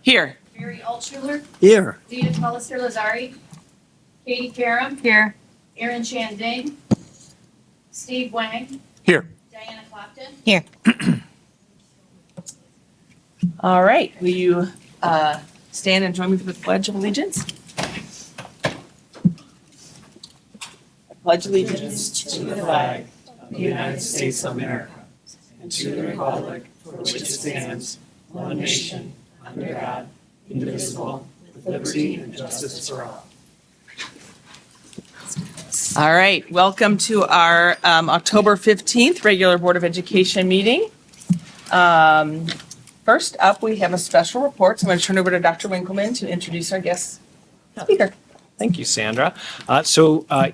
Here. Mary Altshuler, Here. Leah Pellister-Lazari, Katie Karam, Here. Aaron Chandang, Steve Wang, Here. Diana Clapton. Here. All right. Will you stand and join me for the Pledge of Allegiance? I pledge allegiance to the flag of the United States of America and to the republic for which it stands, one nation, under God, indivisible, with liberty and justice for all. All right. Welcome to our October 15th regular Board of Education meeting. First up, we have a special report. So I'm going to turn over to Dr. Winkleman to introduce our guest speaker. Thank you, Sandra.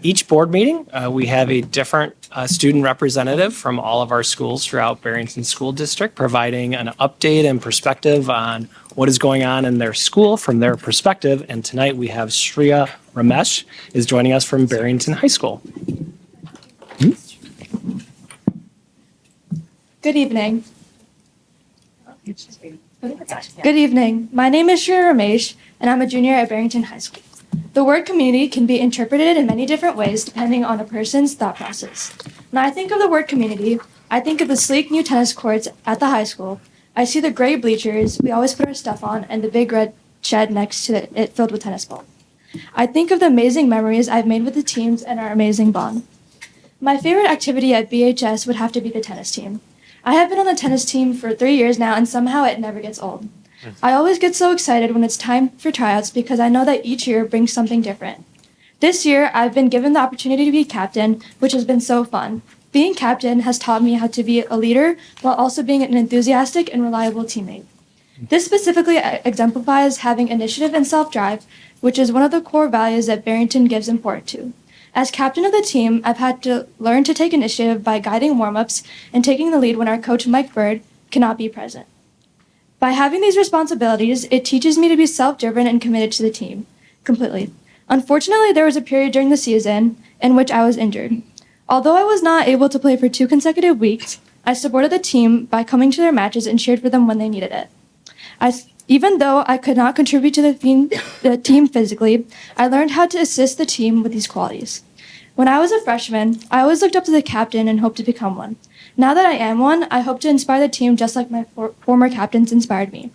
Each board meeting, we have a different student representative from all of our schools throughout Barrington School District, providing an update and perspective on what is going on in their school from their perspective. And tonight we have Shreya Ramesh is joining us from Barrington High School. Good evening. Good evening. My name is Shreya Ramesh, and I'm a junior at Barrington High School. The word community can be interpreted in many different ways depending on a person's thought process. When I think of the word community, I think of the sleek new tennis courts at the high school. I see the gray bleachers we always put our stuff on and the big red shed next to it filled with tennis balls. I think of the amazing memories I've made with the teams and our amazing bond. My favorite activity at BHS would have to be the tennis team. I have been on the tennis team for 3 years now, and somehow it never gets old. I always get so excited when it's time for tryouts because I know that each year brings something different. This year, I've been given the opportunity to be captain, which has been so fun. Being captain has taught me how to be a leader while also being an enthusiastic and reliable teammate. This specifically exemplifies having initiative and self-drive, which is one of the core values that Barrington gives importance to. As captain of the team, I've had to learn to take initiative by guiding warm-ups and taking the lead when our coach, Mike Bird, cannot be present. By having these responsibilities, it teaches me to be self-driven and committed to the team completely. Unfortunately, there was a period during the season in which I was injured. Although I was not able to play for 2 consecutive weeks, I supported the team by coming to their matches and cheered for them when they needed it. Even though I could not contribute to the team physically, I learned how to assist the team with these qualities. When I was a freshman, I always looked up to the captain and hoped to become one. Now that I am one, I hope to inspire the team just like my former captains inspired me.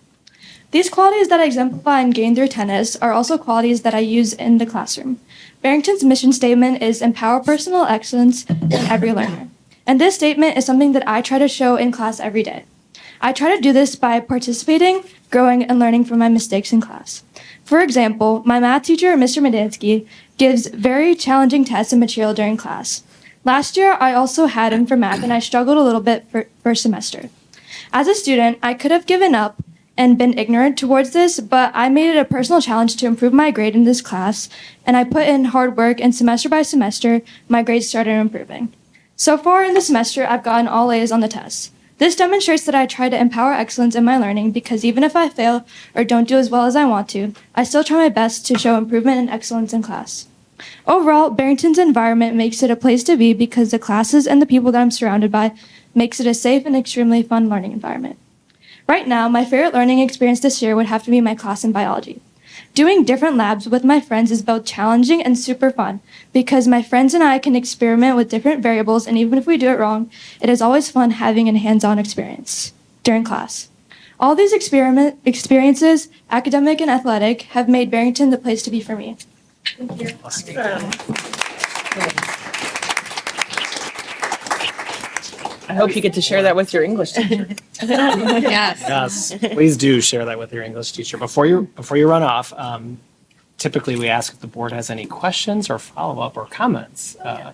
These qualities that I exemplify and gain through tennis are also qualities that I use in the classroom. Barrington's mission statement is empower personal excellence in every learner. And this statement is something that I try to show in class every day. I try to do this by participating, growing, and learning from my mistakes in class. For example, my math teacher, Mr. Medinsky, gives very challenging tests and material during class. Last year, I also had him for math, and I struggled a little bit for first semester. As a student, I could have given up and been ignorant towards this, but I made it a personal challenge to improve my grade in this class, and I put in hard work, and semester by semester, my grades started improving. So far in the semester, I've gotten all A's on the tests. This demonstrates that I try to empower excellence in my learning because even if I fail or don't do as well as I want to, I still try my best to show improvement and excellence in class. Overall, Barrington's environment makes it a place to be because the classes and the people that I'm surrounded by makes it a safe and extremely fun learning environment. Right now, my favorite learning experience this year would have to be my class in biology. Doing different labs with my friends is both challenging and super fun because my friends and I can experiment with different variables, and even if we do it wrong, it is always fun having a hands-on experience during class. All these experiences, academic and athletic, have made Barrington the place to be for me. Thank you. I hope you get to share that with your English teacher. Yes. Yes, please do share that with your English teacher. Before you run off, typically we ask if the board has any questions or follow-up or comments. Does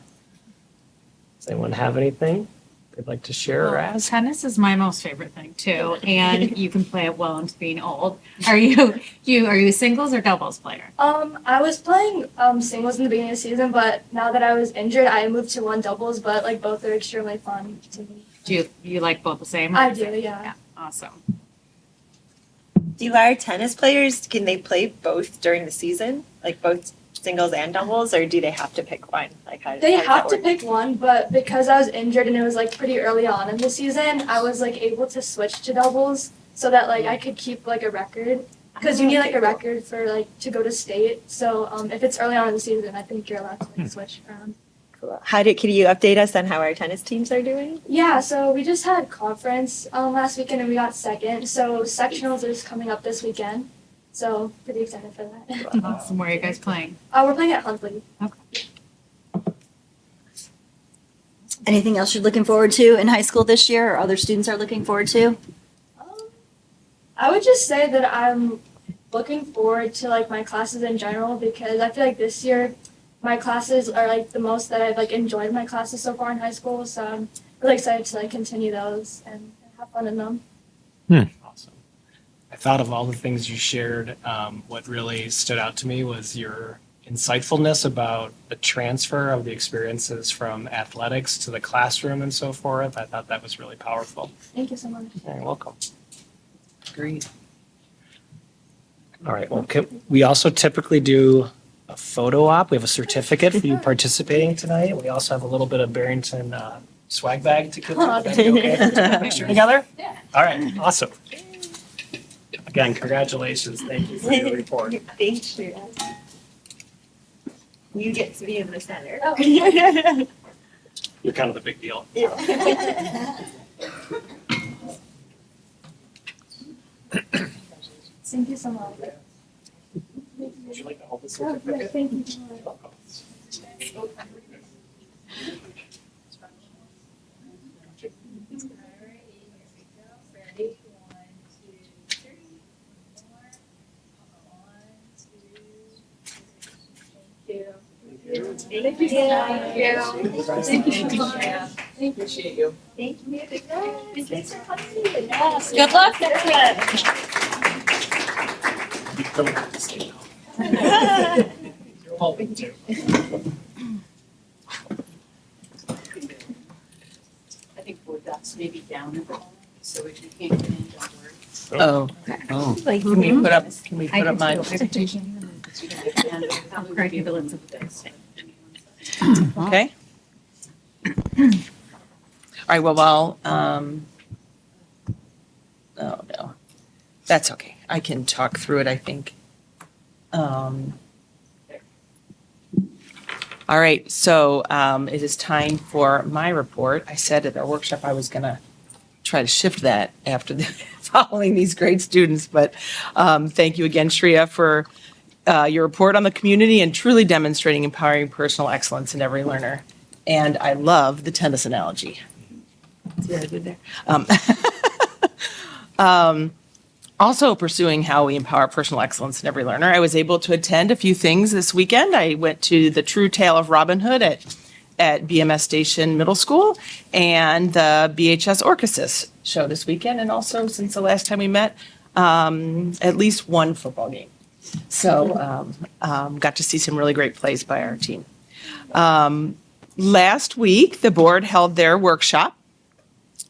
anyone have anything they'd like to share or ask? Tennis is my most favorite thing too, and you can play it well into being old. Are you a singles or doubles player? I was playing singles in the beginning of the season, but now that I was injured, I moved to one doubles, but like both are extremely fun to me. Do you like both the same? I do, yeah. Awesome. Do our tennis players, can they play both during the season? Like both singles and doubles, or do they have to pick one? Like how They does have that to work? pick one, but because I was injured and it was like pretty early on in the season, I was like able to switch to doubles so that like I could keep like a record. because you need like a record for like to go to state. So if it's early on in the season, I think you're allowed to like switch around. Cool. Can you update us on how our tennis teams are doing? Yeah, so we just had conference last weekend and we got second. So sectionals is coming up this weekend. So pretty excited for that. Awesome. Where are you guys playing? We're playing at Huntley. Anything else you're looking forward to in high school this year or other students are looking forward to? I would just say that I'm looking forward to like my classes in general because I feel like this year my classes are like the most that I've like enjoyed my classes so far in high school. So I'm really excited to like continue those and have fun in them. Awesome. I thought of all the things you shared. What really stood out to me was your insightfulness about the transfer of the experiences from athletics to the classroom and so forth. I thought that was really powerful. Thank you so much. You're welcome. Agreed. All right. Well, we also typically do a photo op. We have a certificate for you participating tonight. We also have a little bit of Barrington swag bag to give. Would that be okay if we took a picture together? Yeah. All right. Awesome. Again, congratulations. Thank you for your report. Thanks, Shreya. You get to be in the center. You're kind of the big deal. Thank you so much. Would you like to hold the Oh, yeah, certificate? thank you so much. Thank you. Appreciate you. Thank you. Thanks for coming. Good luck. You're welcome to. I think board docs may be down at the moment, so if you can't get in, don't worry. Oh, Like, can we put up my presentation. And probably Craig, be the able lens to of the days. Okay. All right, well, oh no, that's okay. I can talk through it, I think. All right, so it is time for my report. I said at our workshop I was gonna try to shift that after following these great students, but thank you again, Shreya, for your report on the community and truly demonstrating empowering personal excellence in every learner. And I love the tennis analogy. See what I did there? Also pursuing how we empower personal excellence in every learner. I was able to attend a few things this weekend. I went to the True Tale of Robin Hood at BMS Station Middle School and the BHS Orchesis show this weekend. And also, since the last time we met, at least one football game. So got to see some really great plays by our team. Last week, the board held their workshop.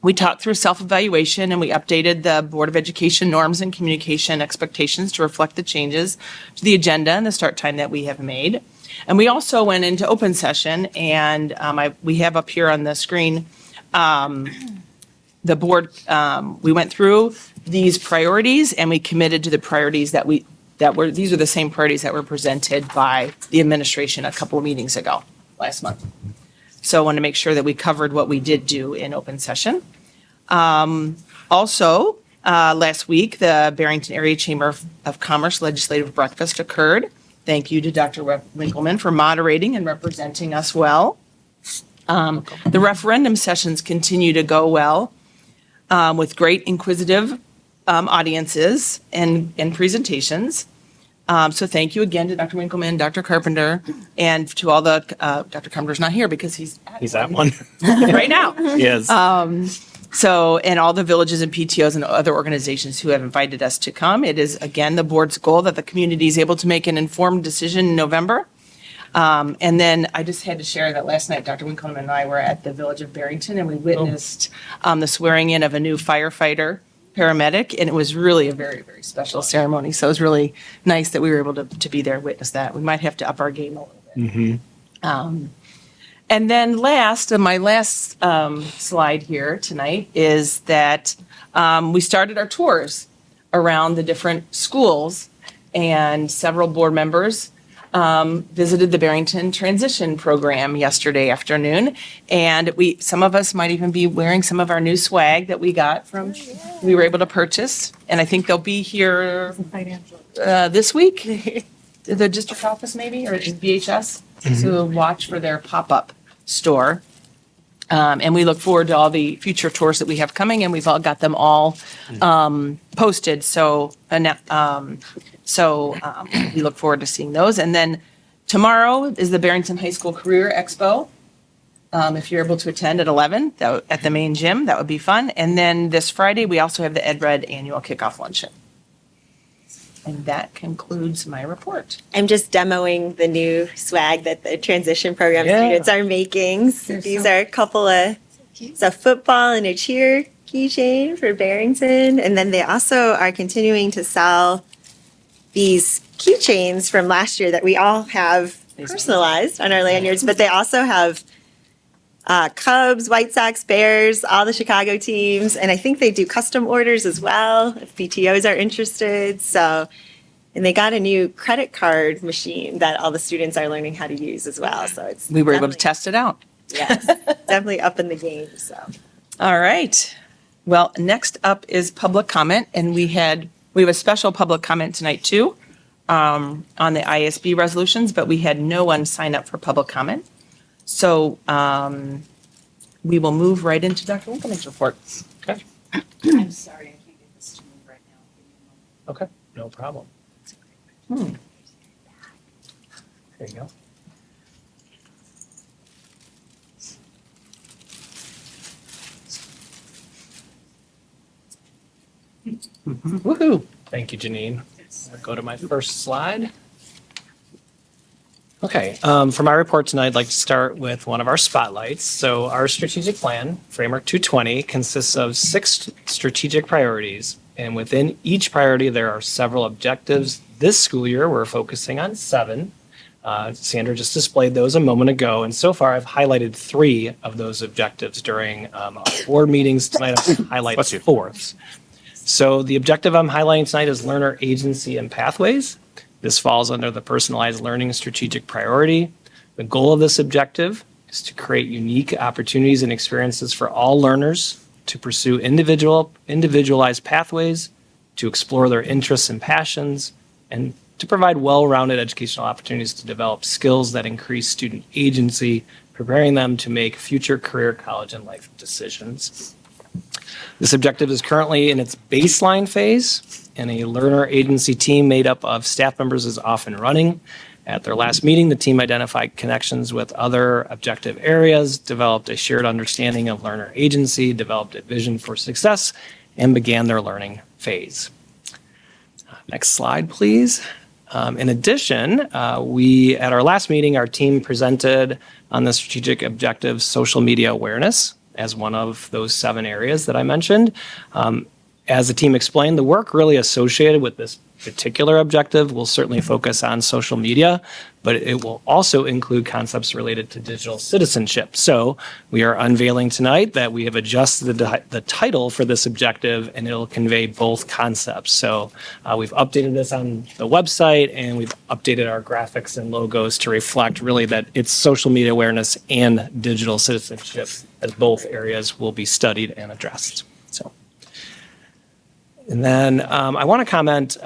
We talked through self-evaluation and we updated the Board of Education norms and communication expectations to reflect the changes to the agenda and the start time that we have made. And we also went into open session and we have up here on the screen the board, we went through these priorities and we committed to the priorities these are the same priorities that were presented by the administration a couple of meetings ago, last month. So I want to make sure that we covered what we did do in open session. Also, last week, the Barrington Area Chamber of Commerce Legislative Breakfast occurred. Thank you to Dr. Winkleman for moderating and representing us well. The referendum sessions continue to go well with great inquisitive audiences and presentations. So thank you again to Dr. Winkleman, Dr. Carpenter, and to all the, Dr. Carpenter's not here because he's at one. right now. Yes. So, and all the villages and PTOs and other organizations who have invited us to come. It is, again, the board's goal that the community is able to make an informed decision in November. And then I just had to share that last night, Dr. Winkleman and I were at the Village of Barrington and we witnessed the swearing in of a new firefighter paramedic, and it was really a very, very special ceremony. So it was really nice that we were able to be there and witness that. We might have to up our game a little bit. And then my last slide here tonight is that we started our tours around the different schools, and several board members visited the Barrington Transition Program yesterday afternoon. And some of us might even be wearing some of our new swag that we got we were able to purchase. And I think they'll be here this week, the district office maybe, or BHS, to watch for their pop-up store. And we look forward to all the future tours that we have coming, and we've all got them all posted. So we look forward to seeing those. And then tomorrow is the Barrington High School Career Expo. If you're able to attend at 11 at the main gym, that would be fun. And then this Friday, we also have the Ed Red Annual Kickoff Luncheon. And that concludes my report. I'm just demoing the new swag that the transition program Yeah. students are making. So these are a couple of, it's a football and a cheer keychain for Barrington. And then they also are continuing to sell these keychains from last year that we all have personalized on our lanyards, but they also have Cubs, White Sox, Bears, all the Chicago teams, and I think they do custom orders as well if PTOs are interested. So, and they got a new credit card machine that all the students are learning how to use as well. So it's We were able to definitely- test it out. Yes, definitely up in the game. So All right. Well, next up is public comment, and we have a special public comment tonight too, on the ISB resolutions, but we had no one sign up for public comment. So we will move right into Dr. Winkleman's report. Okay. I'm sorry, I can't get this to move right now. Give me a moment. Okay, no problem. There you go. Woohoo! Thank you, Janine. I'll go to my first slide. Okay, for my report tonight, I'd like to start with one of our spotlights. So our strategic plan, Framework 220, consists of 6 strategic priorities. And within each priority, there are several objectives. This school year, we're focusing on 7. Sandra just displayed those a moment ago. And so far, I've highlighted 3 of those objectives during our board meetings. Tonight, I've highlighted 4th. So the objective I'm highlighting tonight is learner agency and pathways. This falls under the personalized learning strategic priority. The goal of this objective is to create unique opportunities and experiences for all learners to pursue individualized pathways, to explore their interests and passions, and to provide well-rounded educational opportunities to develop skills that increase student agency, preparing them to make future career, college, and life decisions. This objective is currently in its baseline phase, and a learner agency team made up of staff members is off and running. At their last meeting, the team identified connections with other objective areas, developed a shared understanding of learner agency, developed a vision for success, and began their learning phase. Next slide, please. In addition, at our last meeting, our team presented on the strategic objective social media awareness as one of those 7 areas that I mentioned. As the team explained, the work really associated with this particular objective will certainly focus on social media, but it will also include concepts related to digital citizenship. So we are unveiling tonight that we have adjusted the title for this objective, and it'll convey both concepts. So we've updated this on the website, and we've updated our graphics and logos to reflect really that it's social media awareness and digital citizenship, as both areas will be studied and addressed. So. And then I want to comment,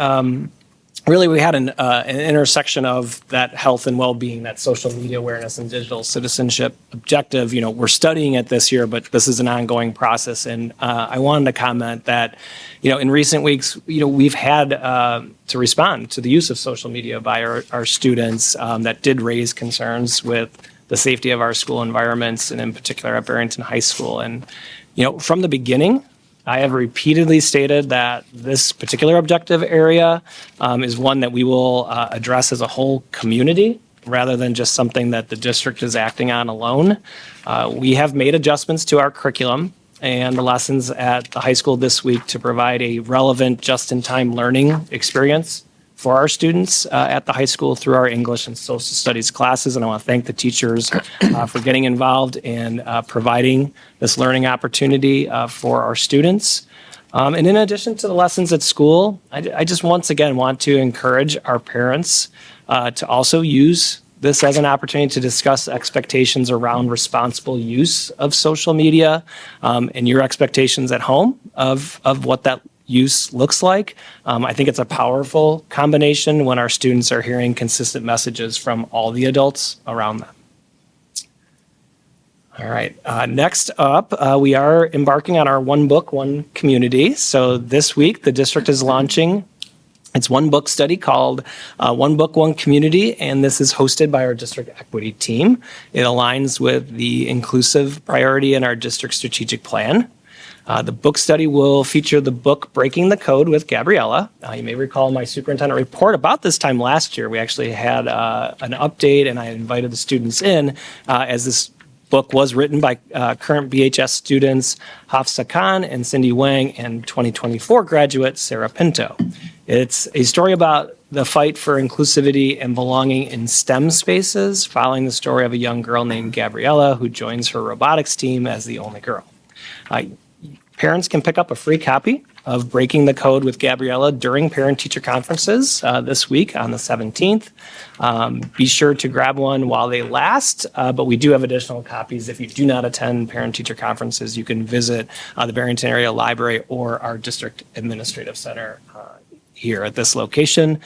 really we had an intersection of that health and well-being, that social media awareness and digital citizenship objective. You know, we're studying it this year, but this is an ongoing process. And I wanted to comment that, you know, in recent weeks, you know, we've had to respond to the use of social media by our students that did raise concerns with the safety of our school environments, and in particular at Barrington High School. And, you know, from the beginning, I have repeatedly stated that this particular objective area is one that we will address as a whole community rather than just something that the district is acting on alone. We have made adjustments to our curriculum and the lessons at the high school this week to provide a relevant, just-in-time learning experience for our students at the high school through our English and social studies classes. And I want to thank the teachers for getting involved in providing this learning opportunity for our students. And in addition to the lessons at school, I just once again want to encourage our parents to also use this as an opportunity to discuss expectations around responsible use of social media and your expectations at home of what that use looks like. I think it's a powerful combination when our students are hearing consistent messages from all the adults around them. All right, next up, we are embarking on our One Book, One Community. So this week, the district is launching its one book study called One Book, One Community, and this is hosted by our district equity team. It aligns with the inclusive priority in our district strategic plan. The book study will feature the book Breaking the Code with Gabriella. You may recall my superintendent report about this time last year. We actually had an update, and I invited the students in as this book was written by current BHS students Hafsa Khan and Cindy Wang and 2024 graduate Sarah Pinto. It's a story about the fight for inclusivity and belonging in STEM spaces, following the story of a young girl named Gabriella who joins her robotics team as the only girl. Parents can pick up a free copy of Breaking the Code with Gabriella during parent-teacher conferences this week on the 17th. Be sure to grab one while they last, but we do have additional copies. If you do not attend parent-teacher conferences, you can visit the Barrington Area Library or our District Administrative Center here at this location.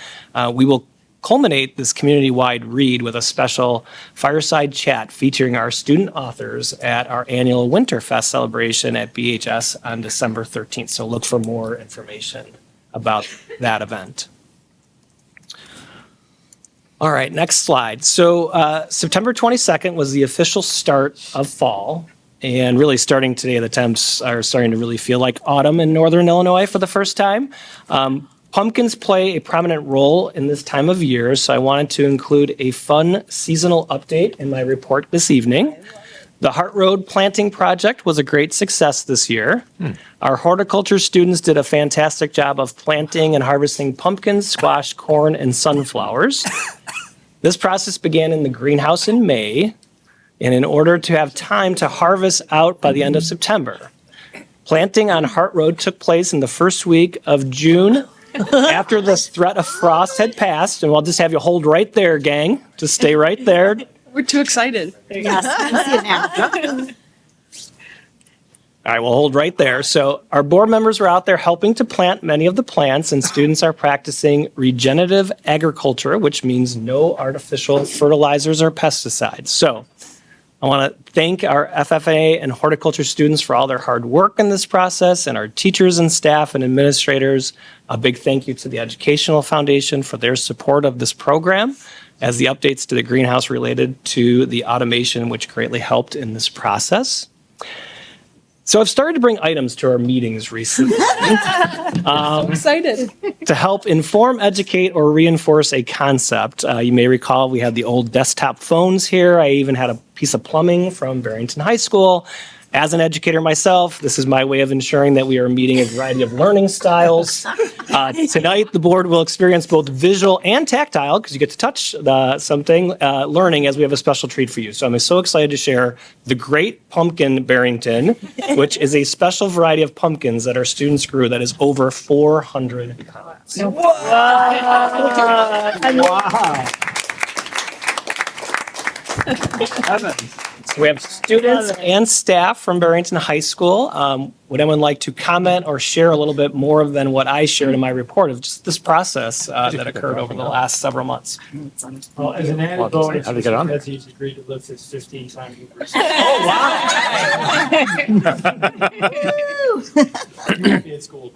We will culminate this community-wide read with a special fireside chat featuring our student authors at our annual Winterfest celebration at BHS on December 13th. So look for more information about that event. All right, next slide. So September 22nd was the official start of fall. And really starting today, the temps are starting to really feel like autumn in Northern Illinois for the first time. Pumpkins play a prominent role in this time of year, so I wanted to include a fun seasonal update in my report this evening. The Hart Road planting project was a great success this year. Our horticulture students did a fantastic job of planting and harvesting pumpkins, squash, corn, and sunflowers. This process began in the greenhouse in May, and in order to have time to harvest out by the end of September. Planting on Hart Road took place in the first week of June, after the threat of frost had passed, and I'll just have you hold right there, gang. Just stay right there. We're too excited. Yes, I see it now. All right, we'll hold right there. So our board members were out there helping to plant many of the plants, and students are practicing regenerative agriculture, which means no artificial fertilizers or pesticides. So I want to thank our FFA and horticulture students for all their hard work in this process, and our teachers and staff and administrators. A big thank you to the Educational Foundation for their support of this program, as the updates to the greenhouse related to the automation, which greatly helped in this process. So I've started to bring items to our meetings recently. Excited. To help inform, educate, or reinforce a concept. You may recall we had the old desktop phones here. I even had a piece of plumbing from Barrington High School. As an educator myself, this is my way of ensuring that we are meeting a variety of learning styles. Tonight, the board will experience both visual and tactile, because you get to touch something, learning, as we have a special treat for you. So I'm so excited to share the Great Pumpkin Barrington, which is a special variety of pumpkins that our students grew that is over 400 pounds. We have students and staff from Barrington High School. Would anyone like to comment or share a little bit more than what I shared in my report of just this process that occurred over the last several months? Well, as an added bonus, How'd they get on there? he's agreed to lift this 15 times. At school.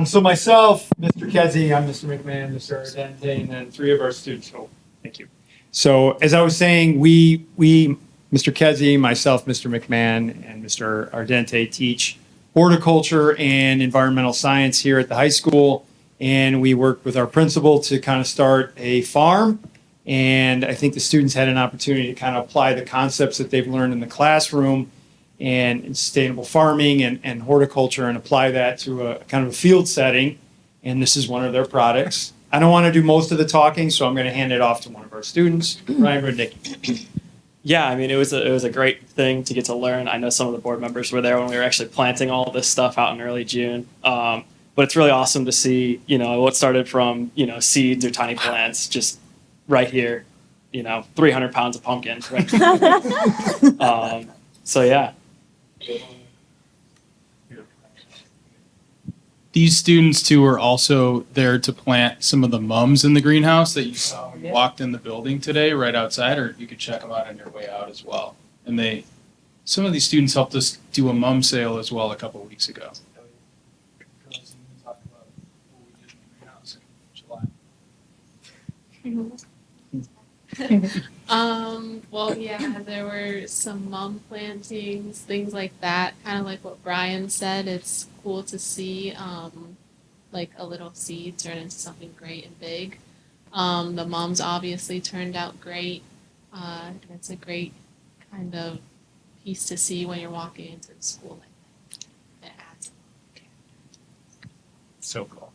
So myself, Mr. Kedzie, I'm Mr. McMahon, Mr. Ardente, and then three of our students. Oh, thank you. So as I was saying, we, Mr. Kedzie, myself, Mr. McMahon, and Mr. Ardente teach horticulture and environmental science here at the high school. And we worked with our principal to kind of start a farm. And I think the students had an opportunity to kind of apply the concepts that they've learned in the classroom and in sustainable farming and horticulture, and apply that to a kind of a field setting. And this is one of their products. I don't want to do most of the talking, so I'm going to hand it off to one of our students, Ryan Rudnicki. Yeah, I mean, it was a great thing to get to learn. I know some of the board members were there when we were actually planting all this stuff out in early June. But it's really awesome to see, what started from, seeds or tiny plants just right here, 300 pounds of pumpkin. Right? So yeah. These students too are also there to plant some of the mums in the greenhouse that you saw when you walked in the building today, right outside, or you could check them out on your way out as well. And some of these students helped us do a mum sale as well a couple of weeks ago. Well, yeah, there were some mum plantings, things like that. Kind of like what Brian said. It's cool to see, like a little seed turn into something great and big. The mums obviously turned out great. It's a great kind of piece to see when you're walking into the school. It adds. So cool.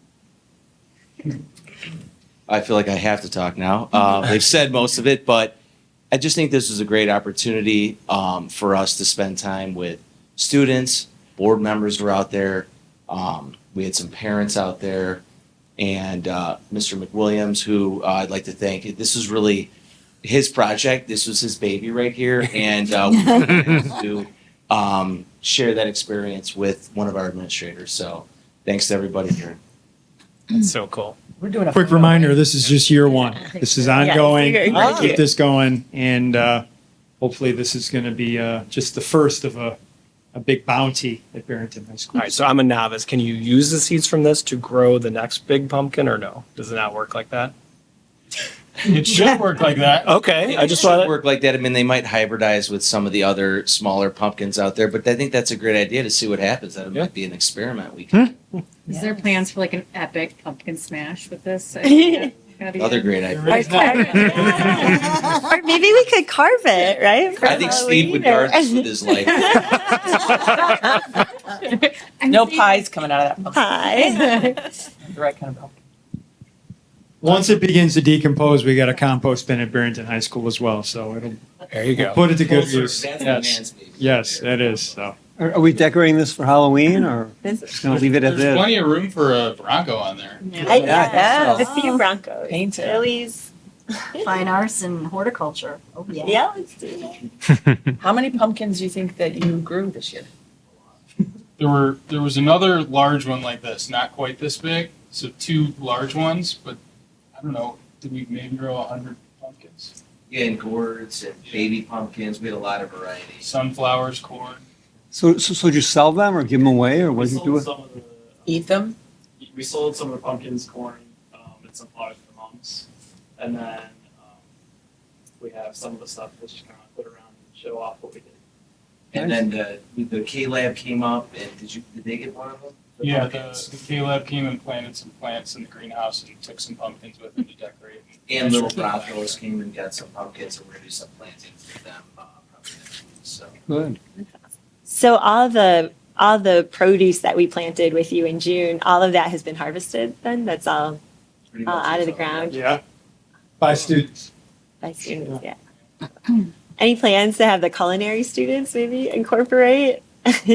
I feel like I have to talk now. They've said most of it, but I just think this was a great opportunity for us to spend time with students, board members were out there. We had some parents out there, and Mr. McWilliams, who I'd like to thank. This was really his project. This was his baby right here, and we were able to share that experience with one of our administrators. So thanks to everybody here. That's so cool. We're doing a Quick reminder, this is just year one. This is ongoing. Yes, We're gonna you're keep this going, and hopefully this is going to be just the first of a big bounty at Barrington High School. All right, so I'm a novice. Can you use the seeds from this to grow the next big pumpkin or no? Does it not work like that? It should work like that. Okay, I just It should want work like that. I mean, they might hybridize with some of the other smaller pumpkins out there, but I think that's a great idea to see what happens. That might be an experiment we can. Is there plans for like an epic pumpkin smash with this? Other great idea. Or maybe we could carve it, right? for I think Steve would Halloween, guard this with his life. No pies coming out of that pumpkin. Pie. The right kind of pumpkin. Once it begins to decompose, we got a compost bin at Barrington High School as well, so it'll There you go. put it to good use. That's the Yes, man's baby. yes, that is, so. Are we decorating this for Halloween or just gonna leave it as There's is? plenty of room for a Bronco on there. Yeah, the Sea Broncos. Paint it. Phillies. Fine arts and horticulture. Oh, yeah. Yeah, let's do that. How many pumpkins do you think that you grew this year? There was another large one like this, not quite this big, so two large ones, but I don't know, did we maybe grow 100 pumpkins? Yeah, and gourds and baby pumpkins. We had a lot of variety. Sunflowers, corn. So did you sell them or give them away or what We did you do sold with? some of the Eat them? we sold some of the pumpkins, corn, and some flowers for mums, and then we have some of the stuff that's just kind of put around and show off what we did. And then the K Lab came up, and did they get one of them? Yeah, pumpkins? the K-Lab came and planted some plants in the greenhouse and took some pumpkins with them to decorate. And Little Broncos came and got some pumpkins, and we're gonna do some planting for them. Probably next week, so. Good. So all the produce that we planted with you in June, all of that has been harvested then? That's all Pretty much out of the all. ground Yeah. By students. by students, yeah. Any plans to have the culinary students maybe incorporate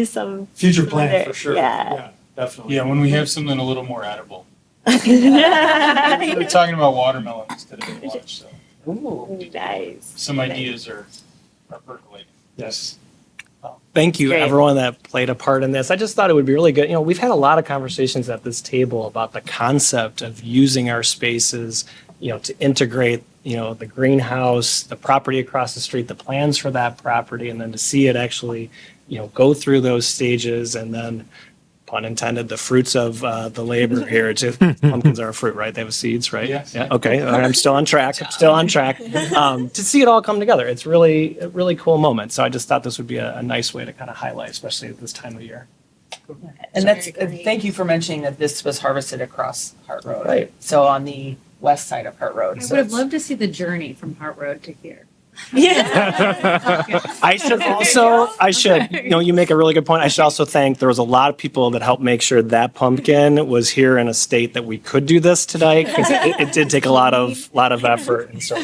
some? Future some of plan their- for sure. Yeah. Definitely. Yeah, when we have something a little more edible. We were talking about watermelons today at lunch, so Nice. some ideas are percolating. Yes. Thank you, Great. everyone that played a part in this. I just thought it would be really good. We've had a lot of conversations at this table about the concept of using our spaces, to integrate, the greenhouse, the property across the street, the plans for that property, and then to see it actually, go through those stages and then, pun intended, the fruits of the labor here too. Pumpkins are a fruit, right? They have seeds, right? Yes. Yeah. Okay. All right, I'm still on track. To see it all come together, it's really a really cool moment. So I just thought this would be a nice way to kind of highlight, especially at this time of year. And that's, thank you for mentioning that this was harvested across Hart Road. Right. So on the west side of Hart Road. I So would have it's- loved to see the journey from Hart Road to here. You make a really good point. I should also thank, there was a lot of people that helped make sure that pumpkin was here in a state that we could do this tonight, because it did take a lot of effort and so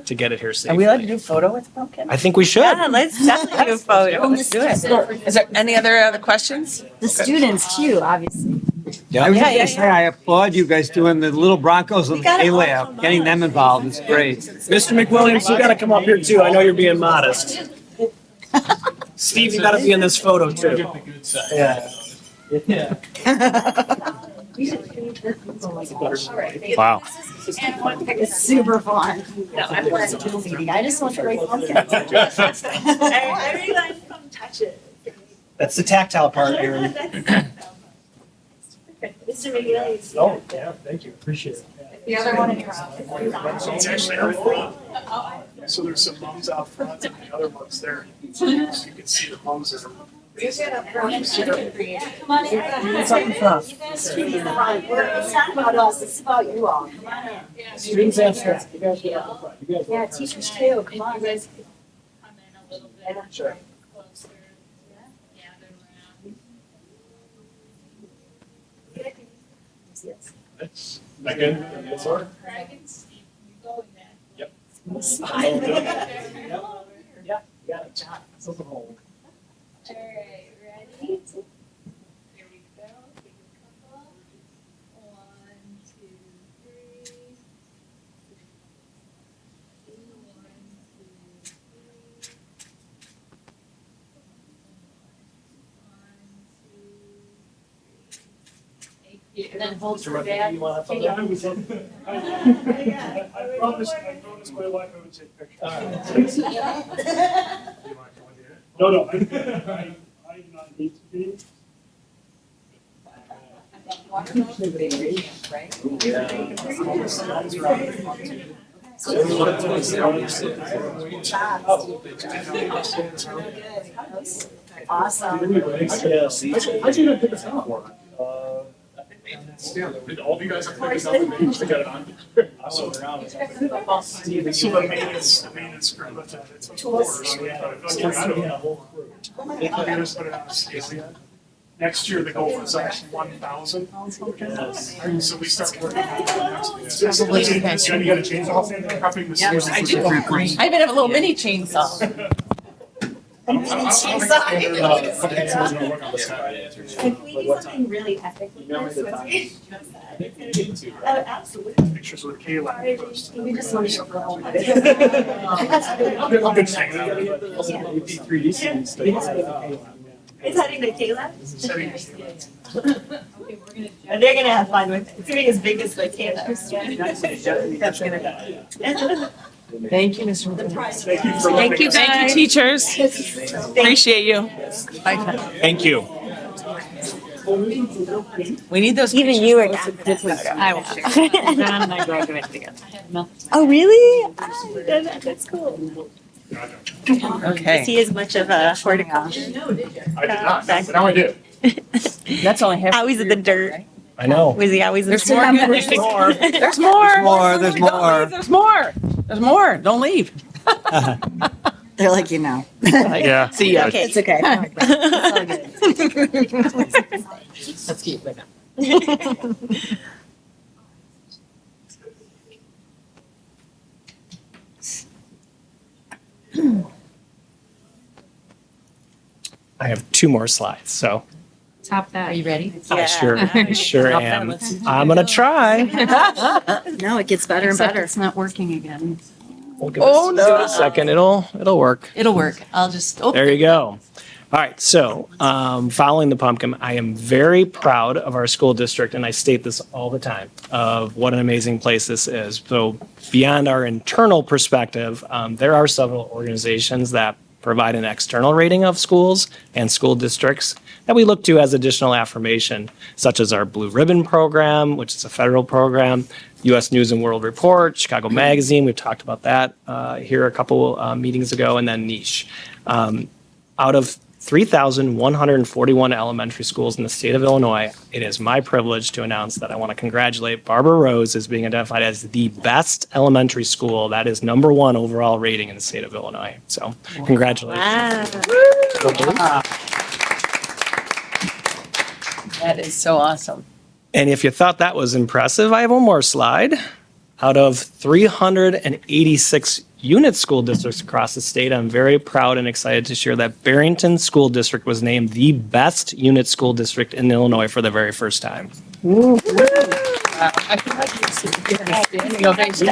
to get it here safely. Are we allowed to do a photo with the pumpkin? I think we should. Yeah, let's definitely do a photo. Let's do it. Is there any other questions? The students too, obviously. I was Yeah, just yeah, gonna say, I applaud you guys doing the little Broncos and the A-Lab, getting them involved is great. Mr. McWilliams, you got to come up here too. I know you're being modest. Steve, you got to be in this photo too. Yeah. Wow. It's super fun. I'm glad to do a meeting. I just want to break pumpkin. Everyone come touch it. That's the tactile part, Aaron. Mr. McGillis. Oh, yeah, thank you. Appreciate it. The other one in your office. It's actually so there's some mums out front and the other ones there. So you can see the mums that are. Come on in. You guys can be the front. It's not about us, it's about you all. Come on in. Students and staff, you guys get up in front. You guys. Yeah, teachers too, come on. Come in a little bit Sure. closer. Gather around. That's again. Craig and Steve, you go with that. Yep. Yeah, you got it. All right, ready? Here we go. Take a couple. 1, 2, 3. 1, 2, 3. And then hold for dad. I promised my wife I would take pictures. No, I do not need to be. Awesome. How'd you even pick this out? Did all of you guys have to pick this out and manage to get it on? So the maintenance crew looked at it. It's like 4, so we thought it was out of the whole crew. They just put it on a scale yet. Next year, the goal is actually 1,000. So we start working on it next year. You gotta change the whole thing, prepping the. Yes, I do. I even have a little mini chainsaw. Can we do something really epic with this? Oh, absolutely. Pictures with Kayla. We just want to show the whole. I'm good saying that. It's heading to Kayla? It's heading to Kayla. And they're gonna have fun with it. It's gonna be as big as the Kayla. That's gonna go. Thank you, Mr. McWilliams. Thank you. Thank you, teachers. Appreciate you. Thank you. We need those. Even you are. I will share. John and I graduated together. Oh, really? Ah, that's cool. Okay. Is he as much of a horticulture? I did not, but now I do. That's only half. Always in the dirt. I know. Was he always in the There's more. dirt? There's more. There's more. There's Don't more. leave. There's more. There's more. Don't leave. They're like, you know. Yeah. See ya. Okay, it's okay. Let's keep it. I have 2 more slides, so Top that. Are you ready? I sure Top am. that. I'm gonna try. No, it gets better and Except better. it's not working again. We'll give give it a second. It'll work. It'll work. I'll just, There you go. All right, so following the pumpkin, I am very proud of our school district, and I state this all the time, of what an amazing place this is. So beyond our internal perspective, there are several organizations that provide an external rating of schools and school districts that we look to as additional affirmation, such as our Blue Ribbon Program, which is a federal program, U.S. News and World Report, Chicago Magazine, we've talked about that here a couple meetings ago, and then Niche. Out of 3,141 elementary schools in the state of Illinois, it is my privilege to announce that I want to congratulate Barbara Rose as being identified as the best elementary school. That is #1 overall rating in the state of Illinois. So congratulations. That is so awesome. And if you thought that was impressive, I have one more slide. Out of 386 unit school districts across the state, I'm very proud and excited to share that Barrington School District was named the best unit school district in Illinois for the very first time. I feel like you should give a standing ovation.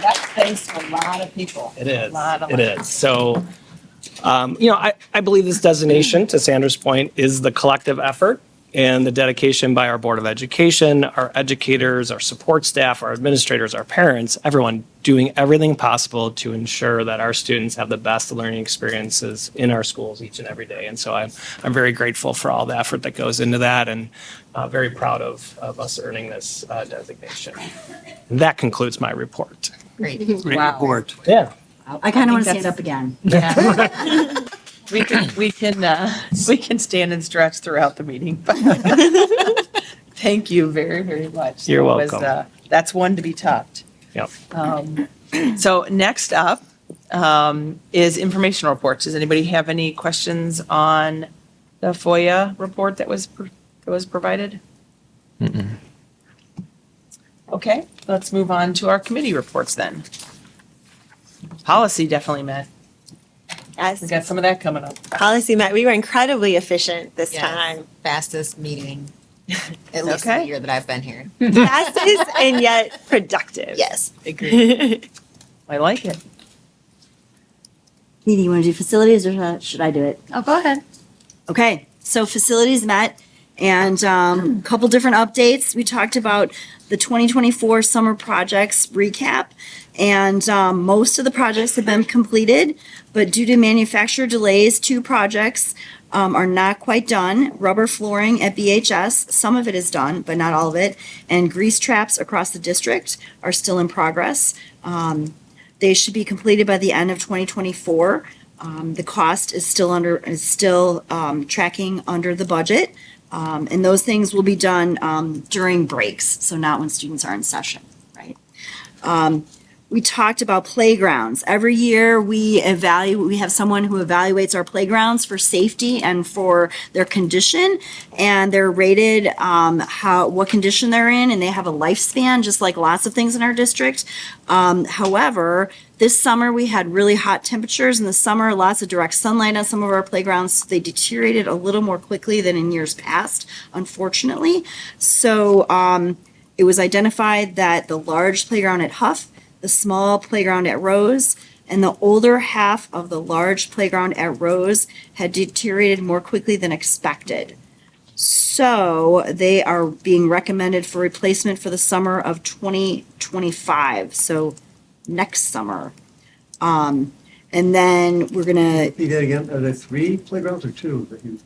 That's thanks to a lot of people. It is. A lot. It is. So, I believe this designation, to Sandra's point, is the collective effort and the dedication by our Board of Education, our educators, our support staff, our administrators, our parents, everyone doing everything possible to ensure that our students have the best learning experiences in our schools each and every day. And so I'm very grateful for all the effort that goes into that, and very proud of us earning this designation. And that concludes my report. Great. Great Wow. report. Yeah. I kind of want to think stand up again. Yeah. We can stand and stretch throughout the meeting. Thank you very, very much. You're That was, welcome. That's one to be topped. Yep. So next up is information reports. Does anybody have any questions on the FOIA report that was provided? Okay, let's move on to our committee reports then. Policy definitely met. Yes. We got some of that coming up. Policy met. We were incredibly efficient this Yes. time. Fastest meeting, at least Okay. the year that I've been here. Fastest and yet productive. Yes. Agreed. I like it. Edie, you want to do facilities or should I do it? Oh, go ahead. Okay, so facilities met and a couple different updates. We talked about the 2024 summer projects recap, and most of the projects have been completed, but due to manufacturer delays, 2 projects are not quite done. Rubber flooring at BHS, some of it is done, but not all of it, and grease traps across the district are still in progress. They should be completed by the end of 2024. The cost is still tracking under the budget. And those things will be done during breaks, so not when students are in session, right? We talked about playgrounds. Every year we have someone who evaluates our playgrounds for safety and for their condition, and they're rated what condition they're in, and they have a lifespan, just like lots of things in our district. However, this summer we had really hot temperatures in the summer, lots of direct sunlight on some of our playgrounds. They deteriorated a little more quickly than in years past, unfortunately. So it was identified that the large playground at Huff, the small playground at Rose, and the older half of the large playground at Rose had deteriorated more quickly than expected. So they are being recommended for replacement for the summer of 2025, so next summer. And then we're gonna, Repeat that again. Are there 3 playgrounds or 2 that you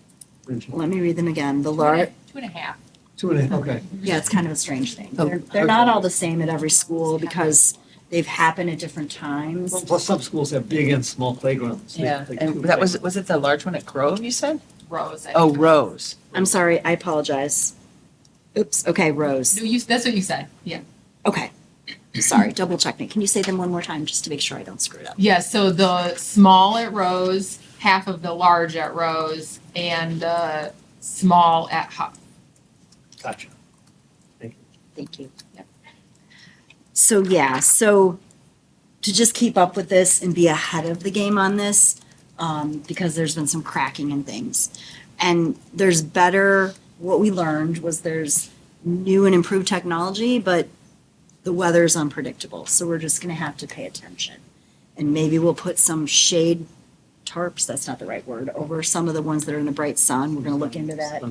mentioned? let me read them again. The large, 2.5. 2.5, okay. yeah, it's kind of a strange thing. They're not all the same at every school because they've happened at different times. Well, plus some schools have big and small playgrounds. They- Yeah, like and 2 that was playgrounds. it the large one at Grove, you said? Rose. Oh, Rose. I'm sorry, I apologize. Oops, okay, Rose. No, that's what you said. Yeah. Okay, sorry, double checking. Can you say them one more time just to make sure I don't screw it up? Yeah, so the small at Rose, half of the large at Rose, and the small at Huff. Gotcha. Thank you. Yep. So yeah, so to just keep up with this and be ahead of the game on this, because there's been some cracking and things. And what we learned was there's new and improved technology, but the weather's unpredictable. So we're just gonna have to pay attention. And maybe we'll put some shade tarps, that's not the right word, over some of the ones that are in the bright sun. We're gonna look into that.